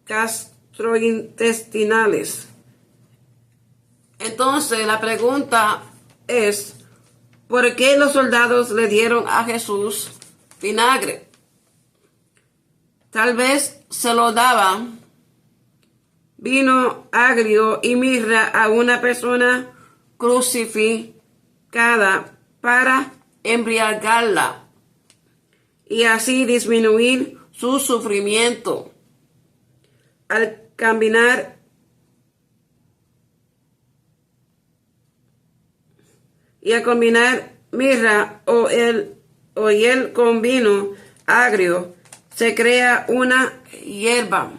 A: gastrointestinales. Entonces la pregunta es, ¿por qué los soldados le dieron a Jesús vinagre? Tal vez se lo daban vino agrio y mirra a una persona crucificada para embriagarla y así disminuir su sufrimiento. Al combinar mirra o hiel con vino agrio, se crea una hierba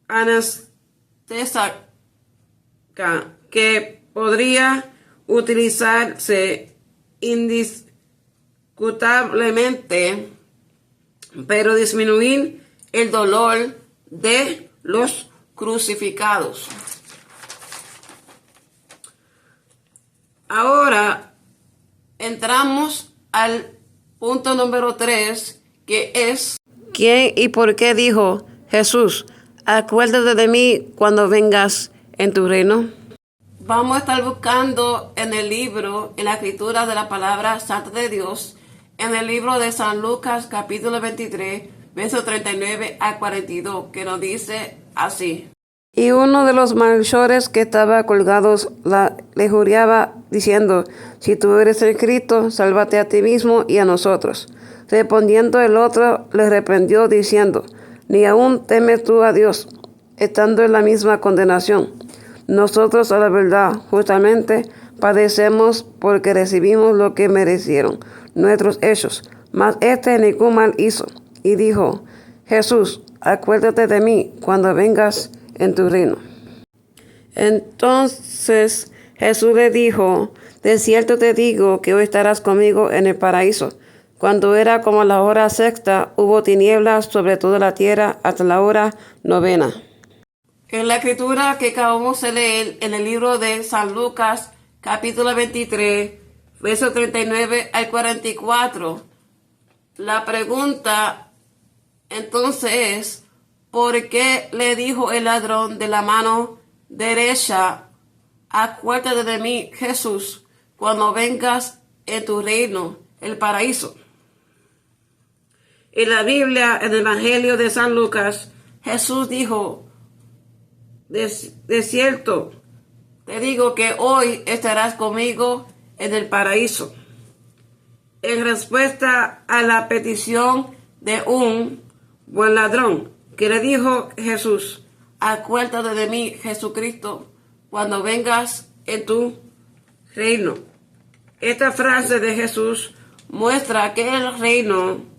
A: anestésica que podría utilizarse indiscutablemente, pero disminuir el dolor de los crucificados. Ahora entramos al punto número 3, que es ¿quién y por qué dijo Jesús, acuérdate de mí cuando vengas en tu reino? Vamos a estar buscando en el libro, en la escritura de la palabra santa de Dios, en el libro de San Lucas capítulo 23, verso 39 al 42, que nos dice así. Y uno de los malhechores que estaba colgados le juraba, diciendo: si tú eres el Cristo, sálvate a ti mismo y a nosotros. Respondiendo el otro, le reprendió, diciendo: ni aún temes tú a Dios, estando en la misma condenación. Nosotros, a la verdad, justamente padecemos porque recibimos lo que merecieron nuestros hechos. Mas este ningún mal hizo. Y dijo: Jesús, acuérdate de mí cuando vengas en tu reino. Entonces Jesús le dijo: de cierto te digo que hoy estarás conmigo en el paraíso. Cuando era como la hora sexta, hubo tinieblas sobre toda la tierra hasta la hora novena. En la escritura que acabamos de leer en el libro de San Lucas, capítulo 23, verso 39 al 44, la pregunta entonces es: ¿por qué le dijo el ladrón de la mano derecha: acuérdate de mí, Jesús, cuando vengas en tu reino, el paraíso? En la Biblia, en el Evangelio de San Lucas, Jesús dijo: de cierto, te digo que hoy estarás conmigo en el paraíso. En respuesta a la petición de un buen ladrón, que le dijo Jesús: acuérdate de mí, Jesucristo, cuando vengas en tu reino. Esta frase de Jesús muestra que el reino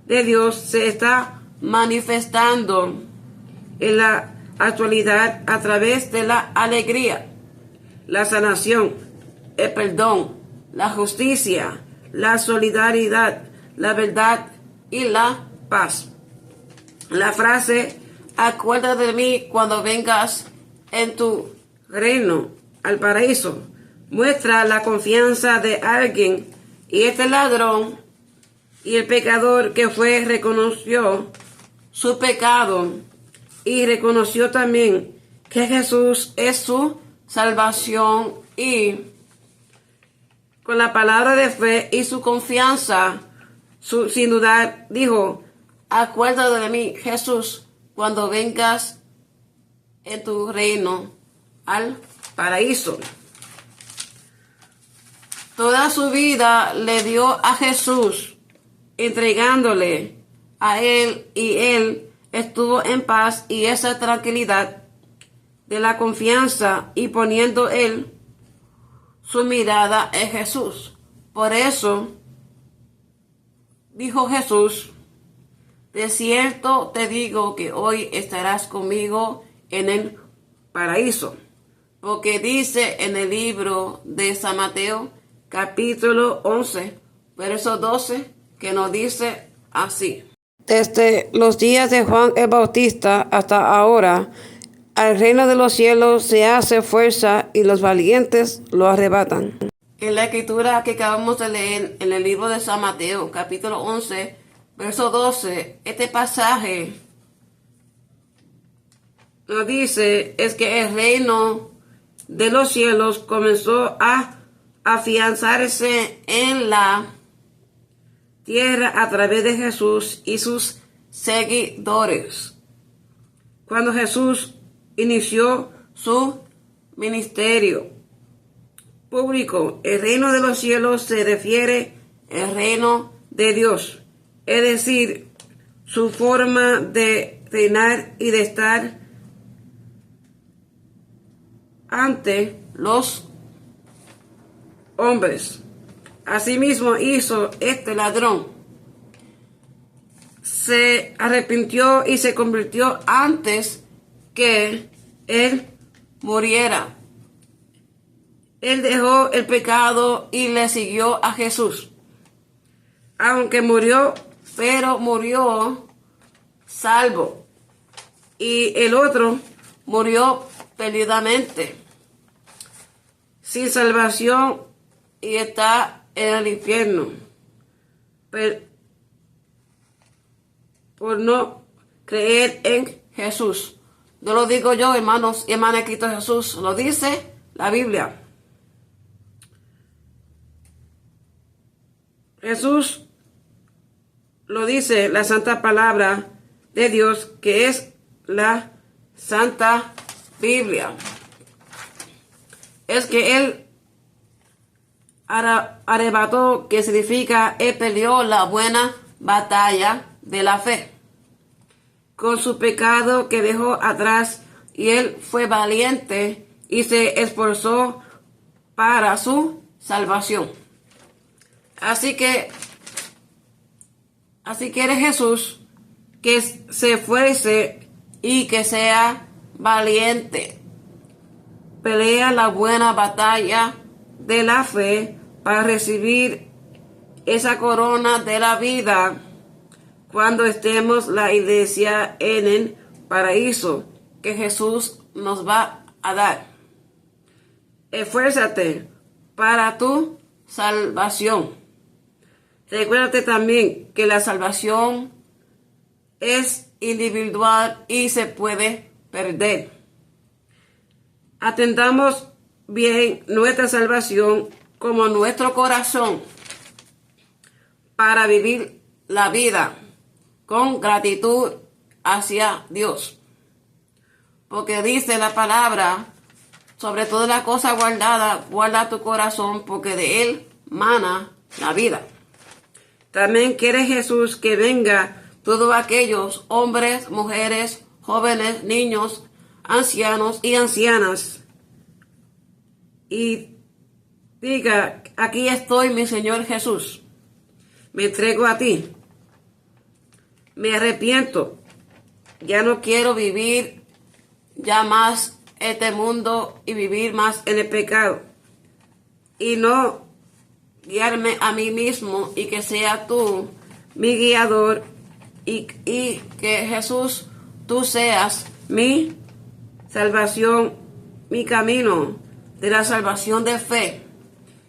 A: de Dios se está manifestando en la actualidad a través de la alegría, la sanación, el perdón, la justicia, la solidaridad, la verdad y la paz. La frase acuérdate de mí cuando vengas en tu reino al paraíso muestra la confianza de alguien, y este ladrón y el pecador que fue reconoció su pecado y reconoció también que Jesús es su salvación, y con la palabra de fe y su confianza, sin dudar, dijo: acuérdate de mí, Jesús, cuando vengas en tu reino al paraíso. Toda su vida le dio a Jesús, entregándole a él, y él estuvo en paz y esa tranquilidad de la confianza, y poniendo él su mirada en Jesús. Por eso dijo Jesús: de cierto te digo que hoy estarás conmigo en el paraíso. Porque dice en el libro de San Mateo, capítulo 11, verso 12, que nos dice así: desde los días de Juan el Bautista hasta ahora, al reino de los cielos se hace fuerza y los valientes lo arrebatan. En la escritura que acabamos de leer en el libro de San Mateo, capítulo 11, verso 12, este pasaje nos dice es que el reino de los cielos comenzó a afianzarse en la tierra a través de Jesús y sus seguidores. Cuando Jesús inició su ministerio público, el reino de los cielos se refiere al reino de Dios, es decir, su forma de reinar y de estar ante los hombres. Asimismo hizo este ladrón. Se arrepintió y se convirtió antes que él muriera. Él dejó el pecado y le siguió a Jesús. Aunque murió, pero murió salvo. Y el otro murió perdidamente, sin salvación, y está en el infierno por no creer en Jesús. No lo digo yo, hermanos y hermanas, Cristo Jesús lo dice la Biblia. Jesús lo dice la santa palabra de Dios, que es la Santa Biblia. Es que Él arrebató, que significa Él peleó la buena batalla de la fe, con su pecado que dejó atrás, y Él fue valiente y se esforzó para su salvación. Así que eres Jesús, que se esfuerce y que sea valiente. Pelea la buena batalla de la fe para recibir esa corona de la vida cuando estemos la iglesia en el paraíso que Jesús nos va a dar. Esfuérzate para tu salvación. Recuérdate también que la salvación es individual y se puede perder. Atendamos bien nuestra salvación como nuestro corazón para vivir la vida con gratitud hacia Dios. Porque dice la palabra, sobre todas las cosas guardadas, guarda tu corazón, porque de él mana la vida. También quiere Jesús que venga todos aquellos hombres, mujeres, jóvenes, niños, ancianos y ancianas, y diga: aquí estoy, mi Señor Jesús, me entrego a ti, me arrepiento, ya no quiero vivir ya más este mundo y vivir más en el pecado, y no guiarme a mí mismo, y que sea tú mi guiador, y que Jesús, tú seas mi salvación, mi camino de la salvación de fe,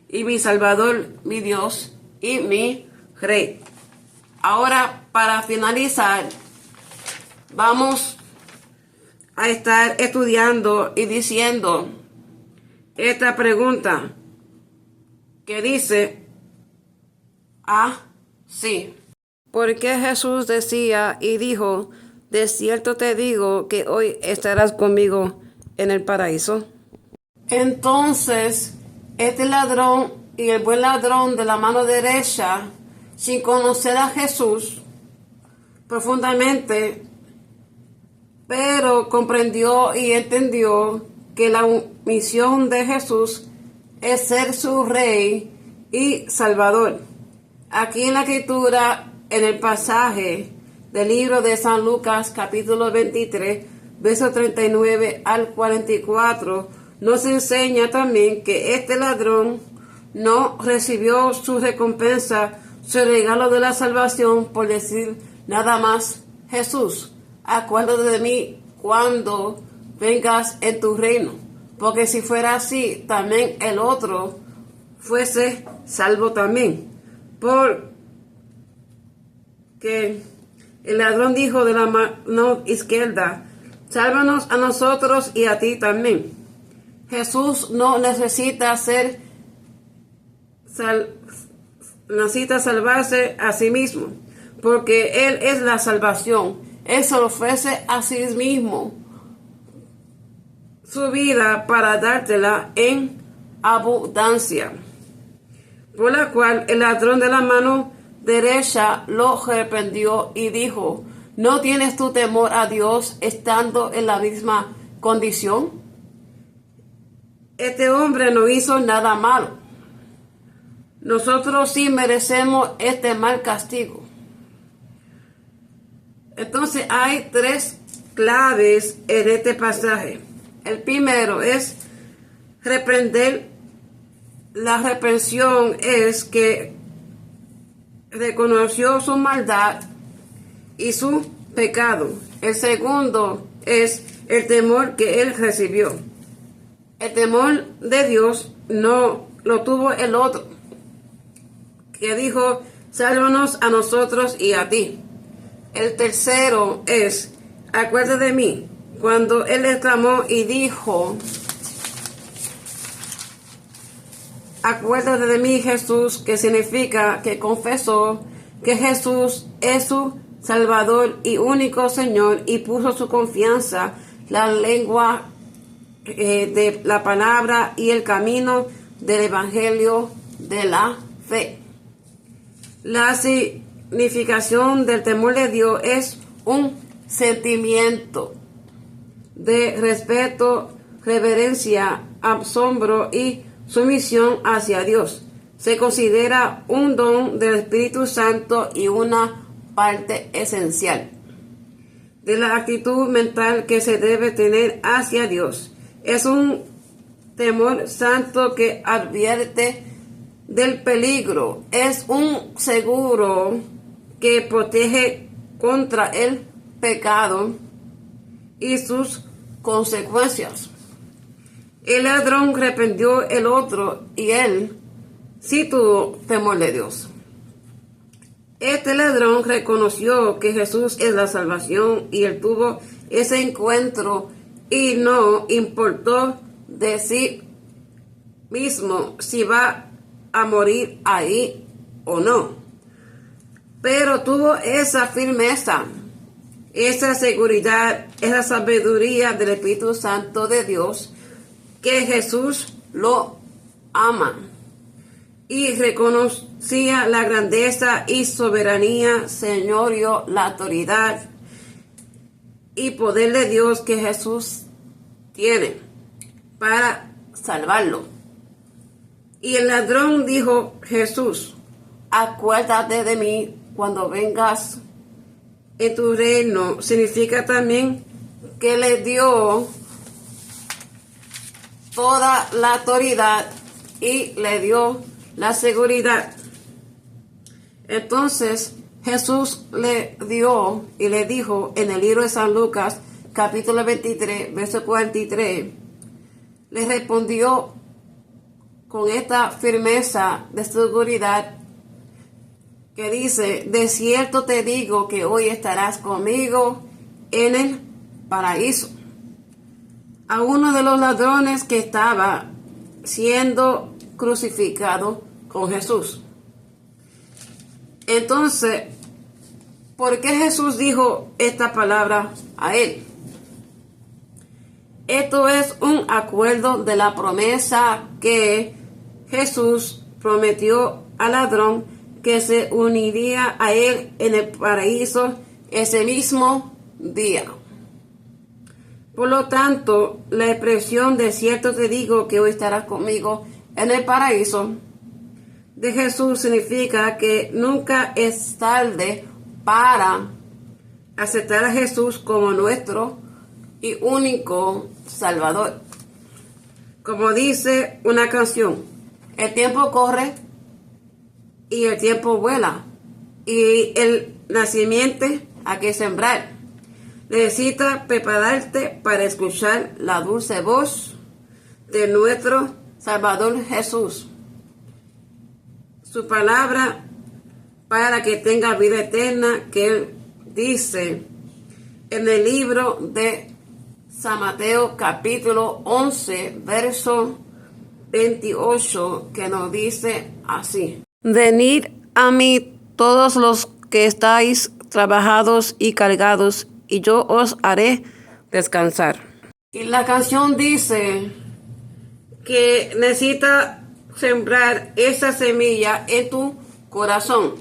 A: y mi Salvador, mi Dios y mi Rey. Ahora, para finalizar, vamos a estar estudiando y diciendo esta pregunta que dice así: ¿por qué Jesús decía y dijo: de cierto te digo que hoy estarás conmigo en el paraíso? Entonces, este ladrón y el buen ladrón de la mano derecha, sin conocer a Jesús profundamente, pero comprendió y entendió que la misión de Jesús es ser su Rey y Salvador. Aquí en la Escritura, en el pasaje del libro de San Lucas, capítulo 23, versos 39 al 44, nos enseña también que este ladrón no recibió su recompensa, su regalo de la salvación, por decir nada más: Jesús, acuérdate de mí cuando vengas en tu reino. Porque si fuera así, también el otro fuese salvo también. Porque el ladrón dijo de la mano izquierda: sálvanos a nosotros y a ti también. Jesús no necesita necesita salvarse a sí mismo, porque Él es la salvación. Él se lo ofrece a sí mismo, su vida, para dártela en abundancia. Por la cual el ladrón de la mano derecha lo reprendió y dijo: ¿no tienes tú temor a Dios estando en la misma condición? Este hombre no hizo nada malo. Nosotros sí merecemos este mal castigo. Entonces hay tres claves en este pasaje. El primero es reprender. La reprensión es que reconoció su maldad y su pecado. El segundo es el temor que él recibió. El temor de Dios no lo tuvo el otro, que dijo: sálvanos a nosotros y a ti. El tercero es: acuérdate de mí, cuando él exclamó y dijo: acuérdate de mí, Jesús, que significa que confesó que Jesús es su Salvador y único Señor y puso su confianza la lengua de la palabra y el camino del Evangelio de la fe. La significación del temor de Dios es un sentimiento de respeto, reverencia, asombro y sumisión hacia Dios. Se considera un don del Espíritu Santo y una parte esencial de la actitud mental que se debe tener hacia Dios. Es un temor santo que advierte del peligro. Es un seguro que protege contra el pecado y sus consecuencias. El ladrón reprendió el otro y él sí tuvo temor de Dios. Este ladrón reconoció que Jesús es la salvación y él tuvo ese encuentro y no importó de sí mismo si va a morir ahí o no. Pero tuvo esa firmeza, esa seguridad, esa sabiduría del Espíritu Santo de Dios, que Jesús lo ama. Y reconocía la grandeza y soberanía, señorío, la autoridad y poder de Dios que Jesús tiene para salvarlo. Y el ladrón dijo: Jesús, acuérdate de mí cuando vengas en tu reino. Significa también que le dio toda la autoridad y le dio la seguridad. Entonces Jesús le dio y le dijo en el libro de San Lucas, capítulo 23, verso 43, le respondió con esta firmeza de seguridad que dice: de cierto te digo que hoy estarás conmigo en el paraíso. A uno de los ladrones que estaba siendo crucificado con Jesús. Entonces, ¿por qué Jesús dijo esta palabra a él? Esto es un acuerdo de la promesa que Jesús prometió al ladrón, que se uniría a él en el paraíso ese mismo día. Por lo tanto, la expresión de cierto te digo que hoy estarás conmigo en el paraíso de Jesús significa que nunca es tarde para aceptar a Jesús como nuestro y único Salvador. Como dice una canción, el tiempo corre y el tiempo vuela, y el nacimiento hay que sembrar. Necesitas prepararte para escuchar la dulce voz de nuestro Salvador Jesús, su palabra para que tenga vida eterna, que él dice en el libro de San Mateo capítulo 11 verso 28, que nos dice así: venid a mí todos los que estáis trabajados y cargados, y yo os haré descansar. Y la canción dice que necesita sembrar esa semilla en tu corazón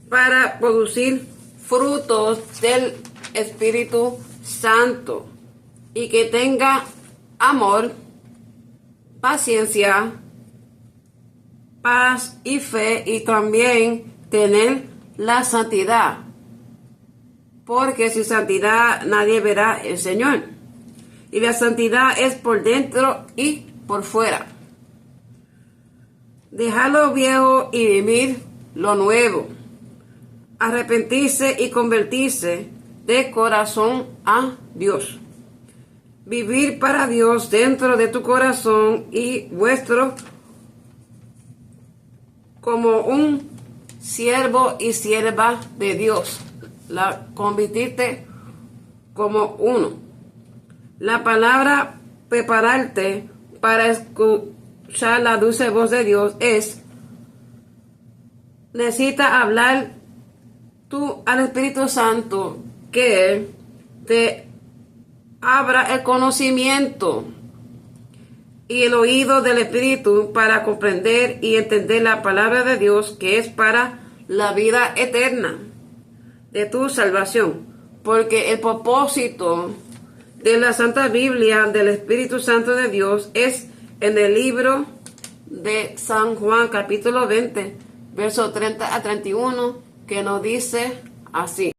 A: para producir frutos del Espíritu Santo, y que tenga amor, paciencia, paz y fe, y también tener la santidad, porque sin santidad nadie verá el Señor. Y la santidad es por dentro y por fuera. Dejar lo viejo y vivir lo nuevo. Arrepentirse y convertirse de corazón a Dios. Vivir para Dios dentro de tu corazón y vuestro como un siervo y sierva de Dios. La convertirte como uno. La palabra prepararte para escuchar la dulce voz de Dios es: necesita hablar tú al Espíritu Santo que te abra el conocimiento y el oído del Espíritu para comprender y entender la palabra de Dios, que es para la vida eterna de tu salvación. Porque el propósito de la Santa Biblia del Espíritu Santo de Dios es en el libro de San Juan, capítulo 20, versos 30 a 31, que nos dice así.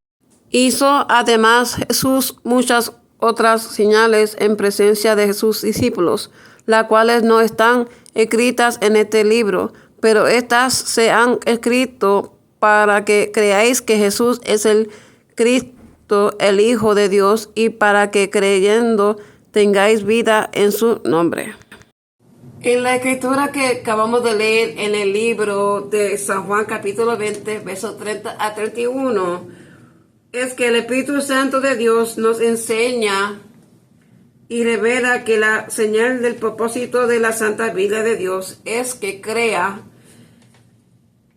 A: Hizo además Jesús muchas otras señales en presencia de sus discípulos, las cuales no están escritas en este libro, pero estas se han escrito para que creáis que Jesús es el Cristo, el Hijo de Dios, y para que creyendo tengáis vida en su nombre. En la escritura que acabamos de leer en el libro de San Juan capítulo 20, versos 30 a 31, es que el Espíritu Santo de Dios nos enseña y revela que la señal del propósito de la Santa Biblia de Dios es que crea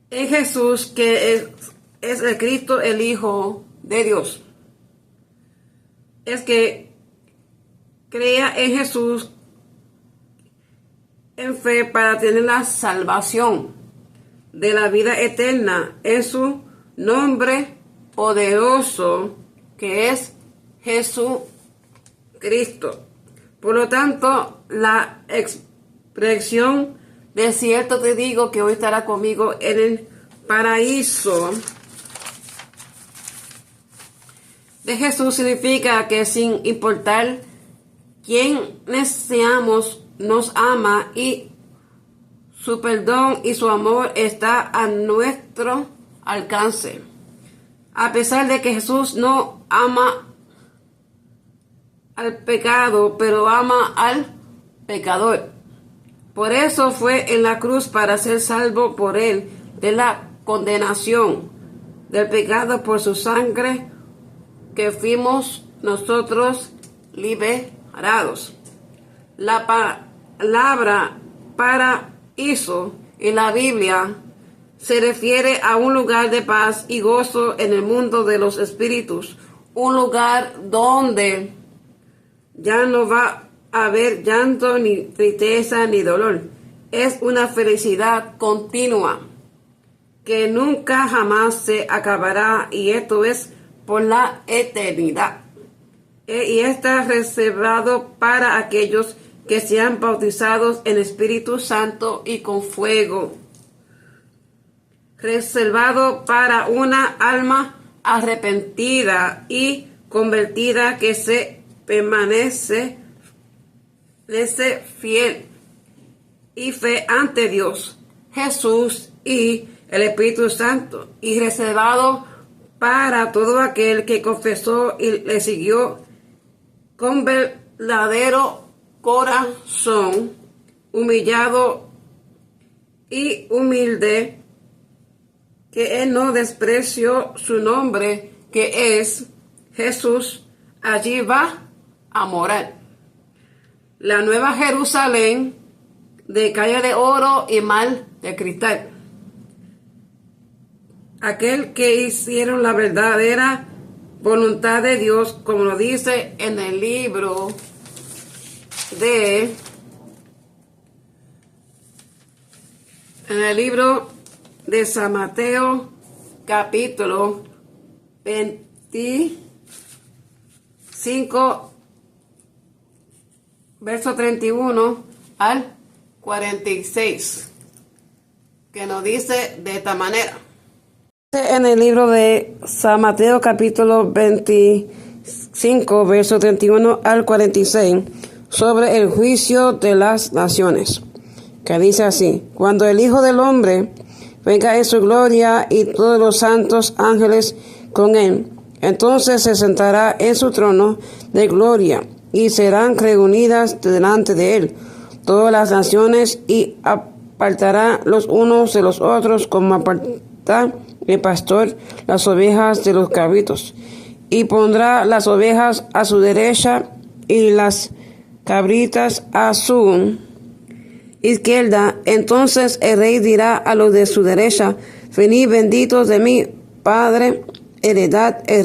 A: en Jesús, que es el Cristo, el Hijo de Dios. Es que crea en Jesús en fe para tener la salvación de la vida eterna en su nombre poderoso, que es Jesucristo. Por lo tanto, la expresión de cierto te digo que hoy estará conmigo en el paraíso de Jesús significa que sin importar quiénes seamos, nos ama y su perdón y su amor está a nuestro alcance. A pesar de que Jesús no ama al pecado, pero ama al pecador. Por eso fue en la cruz para ser salvo por él de la condenación del pecado por su sangre, que fuimos nosotros liberados. La palabra paraíso en la Biblia se refiere a un lugar de paz y gozo en el mundo de los espíritus, un lugar donde ya no va a haber llanto, ni tristeza, ni dolor. Es una felicidad continua que nunca jamás se acabará, y esto es por la eternidad. Y está reservado para aquellos que sean bautizados en Espíritu Santo y con fuego. Reservado para una alma arrepentida y convertida que se permanece fiel y fe ante Dios, Jesús y el Espíritu Santo, y reservado para todo aquel que confesó y le siguió con verdadero corazón, humillado y humilde, que él no despreció su nombre, que es Jesús. Allí va a morar. La nueva Jerusalén, de calle de oro y mar de cristal. Aquel que hicieron la verdadera voluntad de Dios, como lo dice en el libro de San Mateo, capítulo 25, verso 31 al 46, que nos dice de esta manera. En el libro de San Mateo, capítulo 25, verso 31 al 46, sobre el juicio de las naciones, que dice así: cuando el Hijo del Hombre venga en su gloria y todos los santos ángeles con él, entonces se sentará en su trono de gloria, y serán reunidas delante de él todas las naciones, y apartará los unos de los otros, como aparta el pastor las ovejas de los cabritos, y pondrá las ovejas a su derecha y las cabritas a su izquierda. Entonces el rey dirá a los de su derecha: venid benditos de mi Padre, heredad el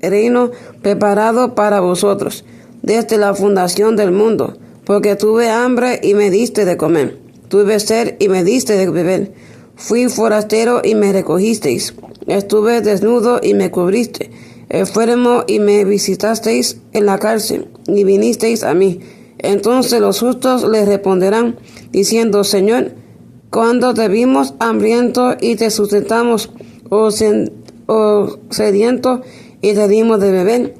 A: reino preparado para vosotros desde la fundación del mundo, porque tuve hambre y me diste de comer, tuve sed y me diste de beber, fui forastero y me recogisteis, estuve desnudo y me cubriste, enfermo y me visitasteis en la cárcel y vinisteis a mí. Entonces los justos le responderán, diciendo, Señor, cuando te vimos hambriento y te sustentamos, o sediento y te dimos de beber,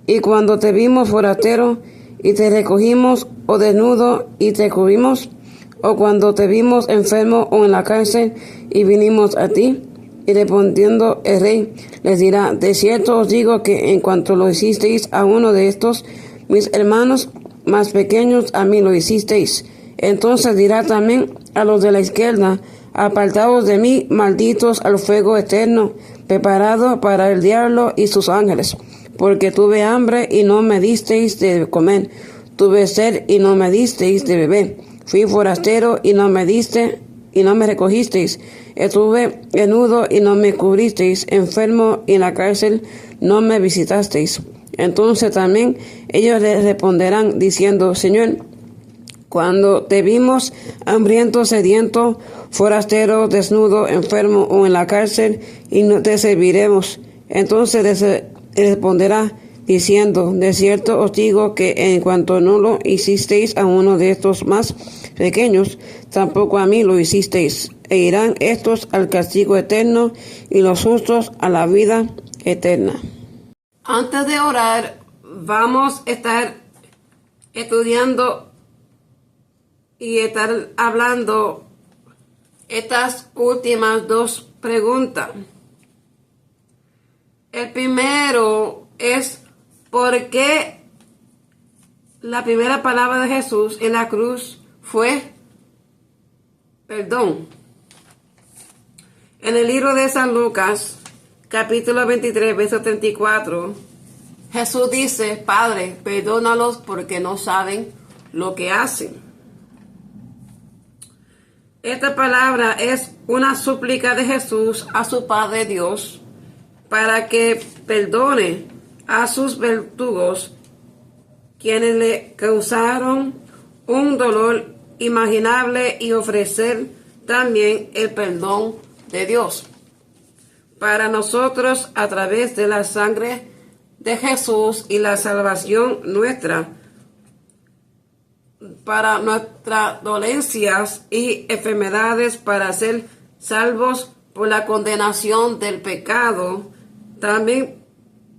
A: y cuando te vimos forastero y te recogimos, o desnudo y te cubrimos, o cuando te vimos enfermo o en la cárcel y vinimos a ti. Y respondiendo el rey les dirá, de cierto os digo que en cuanto lo hicisteis a uno de estos mis hermanos más pequeños, a mí lo hicisteis. Entonces dirá también a los de la izquierda, apartaos de mí, malditos, al fuego eterno, preparado para el diablo y sus ángeles. Porque tuve hambre y no me disteis de comer, tuve sed y no me disteis de beber, fui forastero y no me recogisteis, estuve desnudo y no me cubristeis, enfermo y en la cárcel no me visitasteis. Entonces también ellos le responderán diciendo, Señor, cuando te vimos hambriento, sediento, forastero, desnudo, enfermo o en la cárcel, y no te serviremos. Entonces responderá diciendo, de cierto os digo que en cuanto no lo hicisteis a uno de estos más pequeños, tampoco a mí lo hicisteis. E irán estos al castigo eterno y los justos a la vida eterna. Antes de orar, vamos a estar estudiando y estar hablando estas últimas dos preguntas. El primero es ¿por qué la primera palabra de Jesús en la cruz fue perdón? En el libro de San Lucas, capítulo 23, verso 34, Jesús dice, Padre, perdónalos porque no saben lo que hacen. Esta palabra es una súplica de Jesús a su Padre Dios para que perdone a sus verdugos, quienes le causaron un dolor imaginable, y ofrecer también el perdón de Dios para nosotros a través de la sangre de Jesús y la salvación nuestra para nuestras dolencias y enfermedades, para ser salvos por la condenación del pecado, también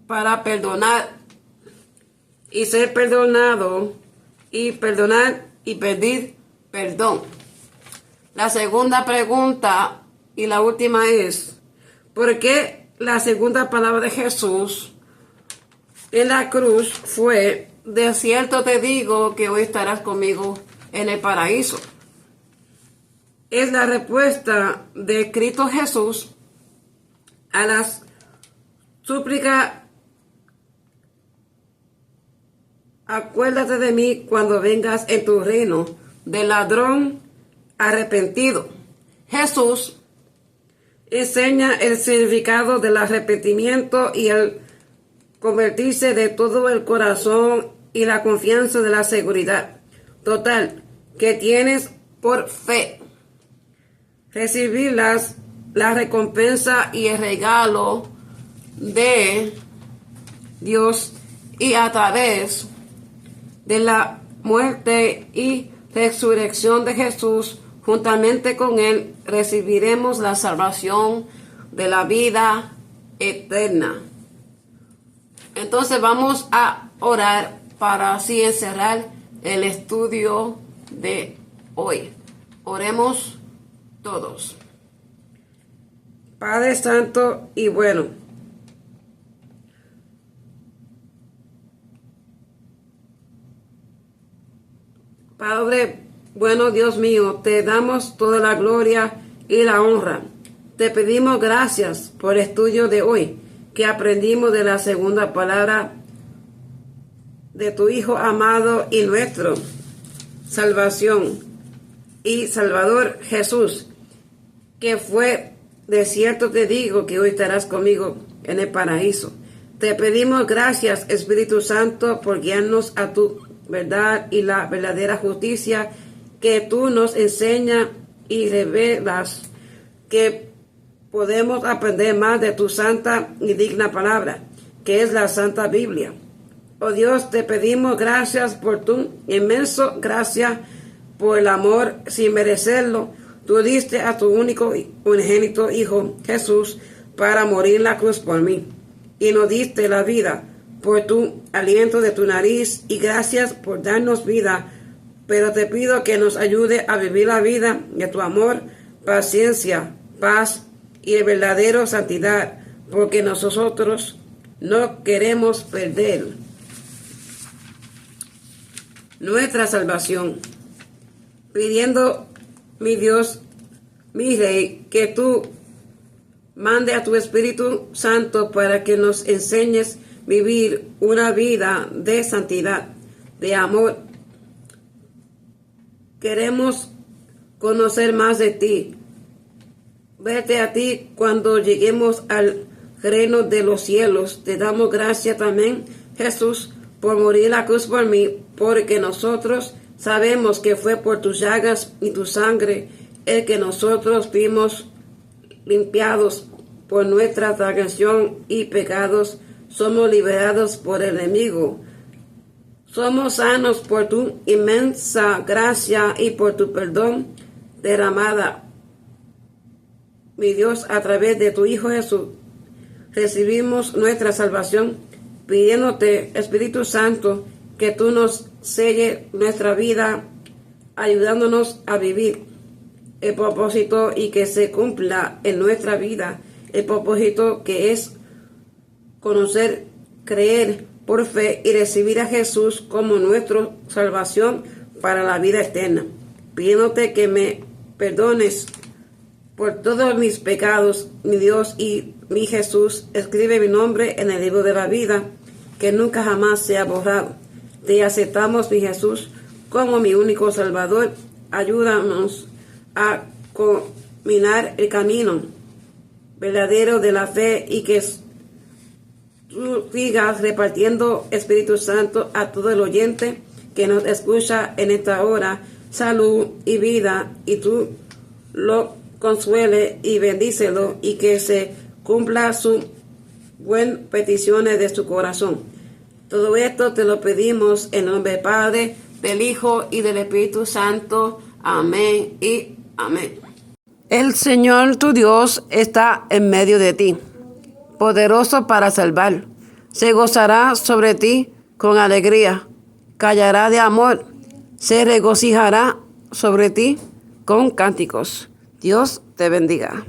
A: para perdonar y ser perdonado, y perdonar y pedir perdón. La segunda pregunta y la última es, ¿por qué la segunda palabra de Jesús en la cruz fue, de cierto te digo que hoy estarás conmigo en el paraíso? Es la respuesta de Cristo Jesús a las súplicas, acuérdate de mí cuando vengas en tu reino, del ladrón arrepentido. Jesús enseña el significado del arrepentimiento y el convertirse de todo el corazón y la confianza de la seguridad total que tienes por fe. Recibir la recompensa y el regalo de Dios, y a través de la muerte y resurrección de Jesús, juntamente con Él, recibiremos la salvación de la vida eterna. Entonces vamos a orar para así encerrar el estudio de hoy. Oremos todos. Padre Santo y bueno, Padre bueno, Dios mío, te damos toda la gloria y la honra. Te pedimos gracias por el estudio de hoy, que aprendimos de la segunda palabra de tu Hijo amado y nuestro salvación y Salvador Jesús, que fue, de cierto te digo que hoy estarás conmigo en el paraíso. Te pedimos gracias, Espíritu Santo, por guiarnos a tu verdad y la verdadera justicia que tú nos enseñas y revelas, que podemos aprender más de tu santa y digna palabra, que es la Santa Biblia. Oh Dios, te pedimos gracias por tu inmenso gracia, por el amor sin merecerlo. Tú diste a tu único unigénito Hijo, Jesús, para morir en la cruz por mí. Y nos diste la vida por tu aliento de tu nariz, y gracias por darnos vida. Pero te pido que nos ayude a vivir la vida de tu amor, paciencia, paz y de verdadera santidad, porque nosotros no queremos perder nuestra salvación. Pidiendo, mi Dios, mi Rey, que tú mande a tu Espíritu Santo para que nos enseñes vivir una vida de santidad, de amor. Queremos conocer más de ti. Vete a ti cuando lleguemos al reino de los cielos. Te damos gracias también, Jesús, por morir en la cruz por mí, porque nosotros sabemos que fue por tus llagas y tu sangre el que nosotros fuimos limpiados por nuestra transgresión y pecados. Somos liberados por el enemigo. Somos sanos por tu inmensa gracia y por tu perdón derramada, mi Dios, a través de tu Hijo Jesús. Recibimos nuestra salvación, pidiéndote, Espíritu Santo, que tú nos selle nuestra vida, ayudándonos a vivir el propósito y que se cumpla en nuestra vida el propósito, que es conocer, creer por fe y recibir a Jesús como nuestra salvación para la vida eterna. Pidiéndote que me perdones por todos mis pecados, mi Dios y mi Jesús. Escribe mi nombre en el libro de la vida, que nunca jamás sea borrado. Te aceptamos, mi Jesús, como mi único Salvador. Ayúdanos a caminar el camino verdadero de la fe, y que tú sigas repartiendo, Espíritu Santo, a todo el oyente que nos escucha en esta hora, salud y vida, y tú lo consuele y bendícelo, y que se cumpla sus buenas peticiones de su corazón. Todo esto te lo pedimos en nombre del Padre, del Hijo y del Espíritu Santo. Amén y amén. El Señor tu Dios está en medio de ti, poderoso para salvar. Se gozará sobre ti con alegría, callará de amor, se regocijará sobre ti con cánticos. Dios te bendiga.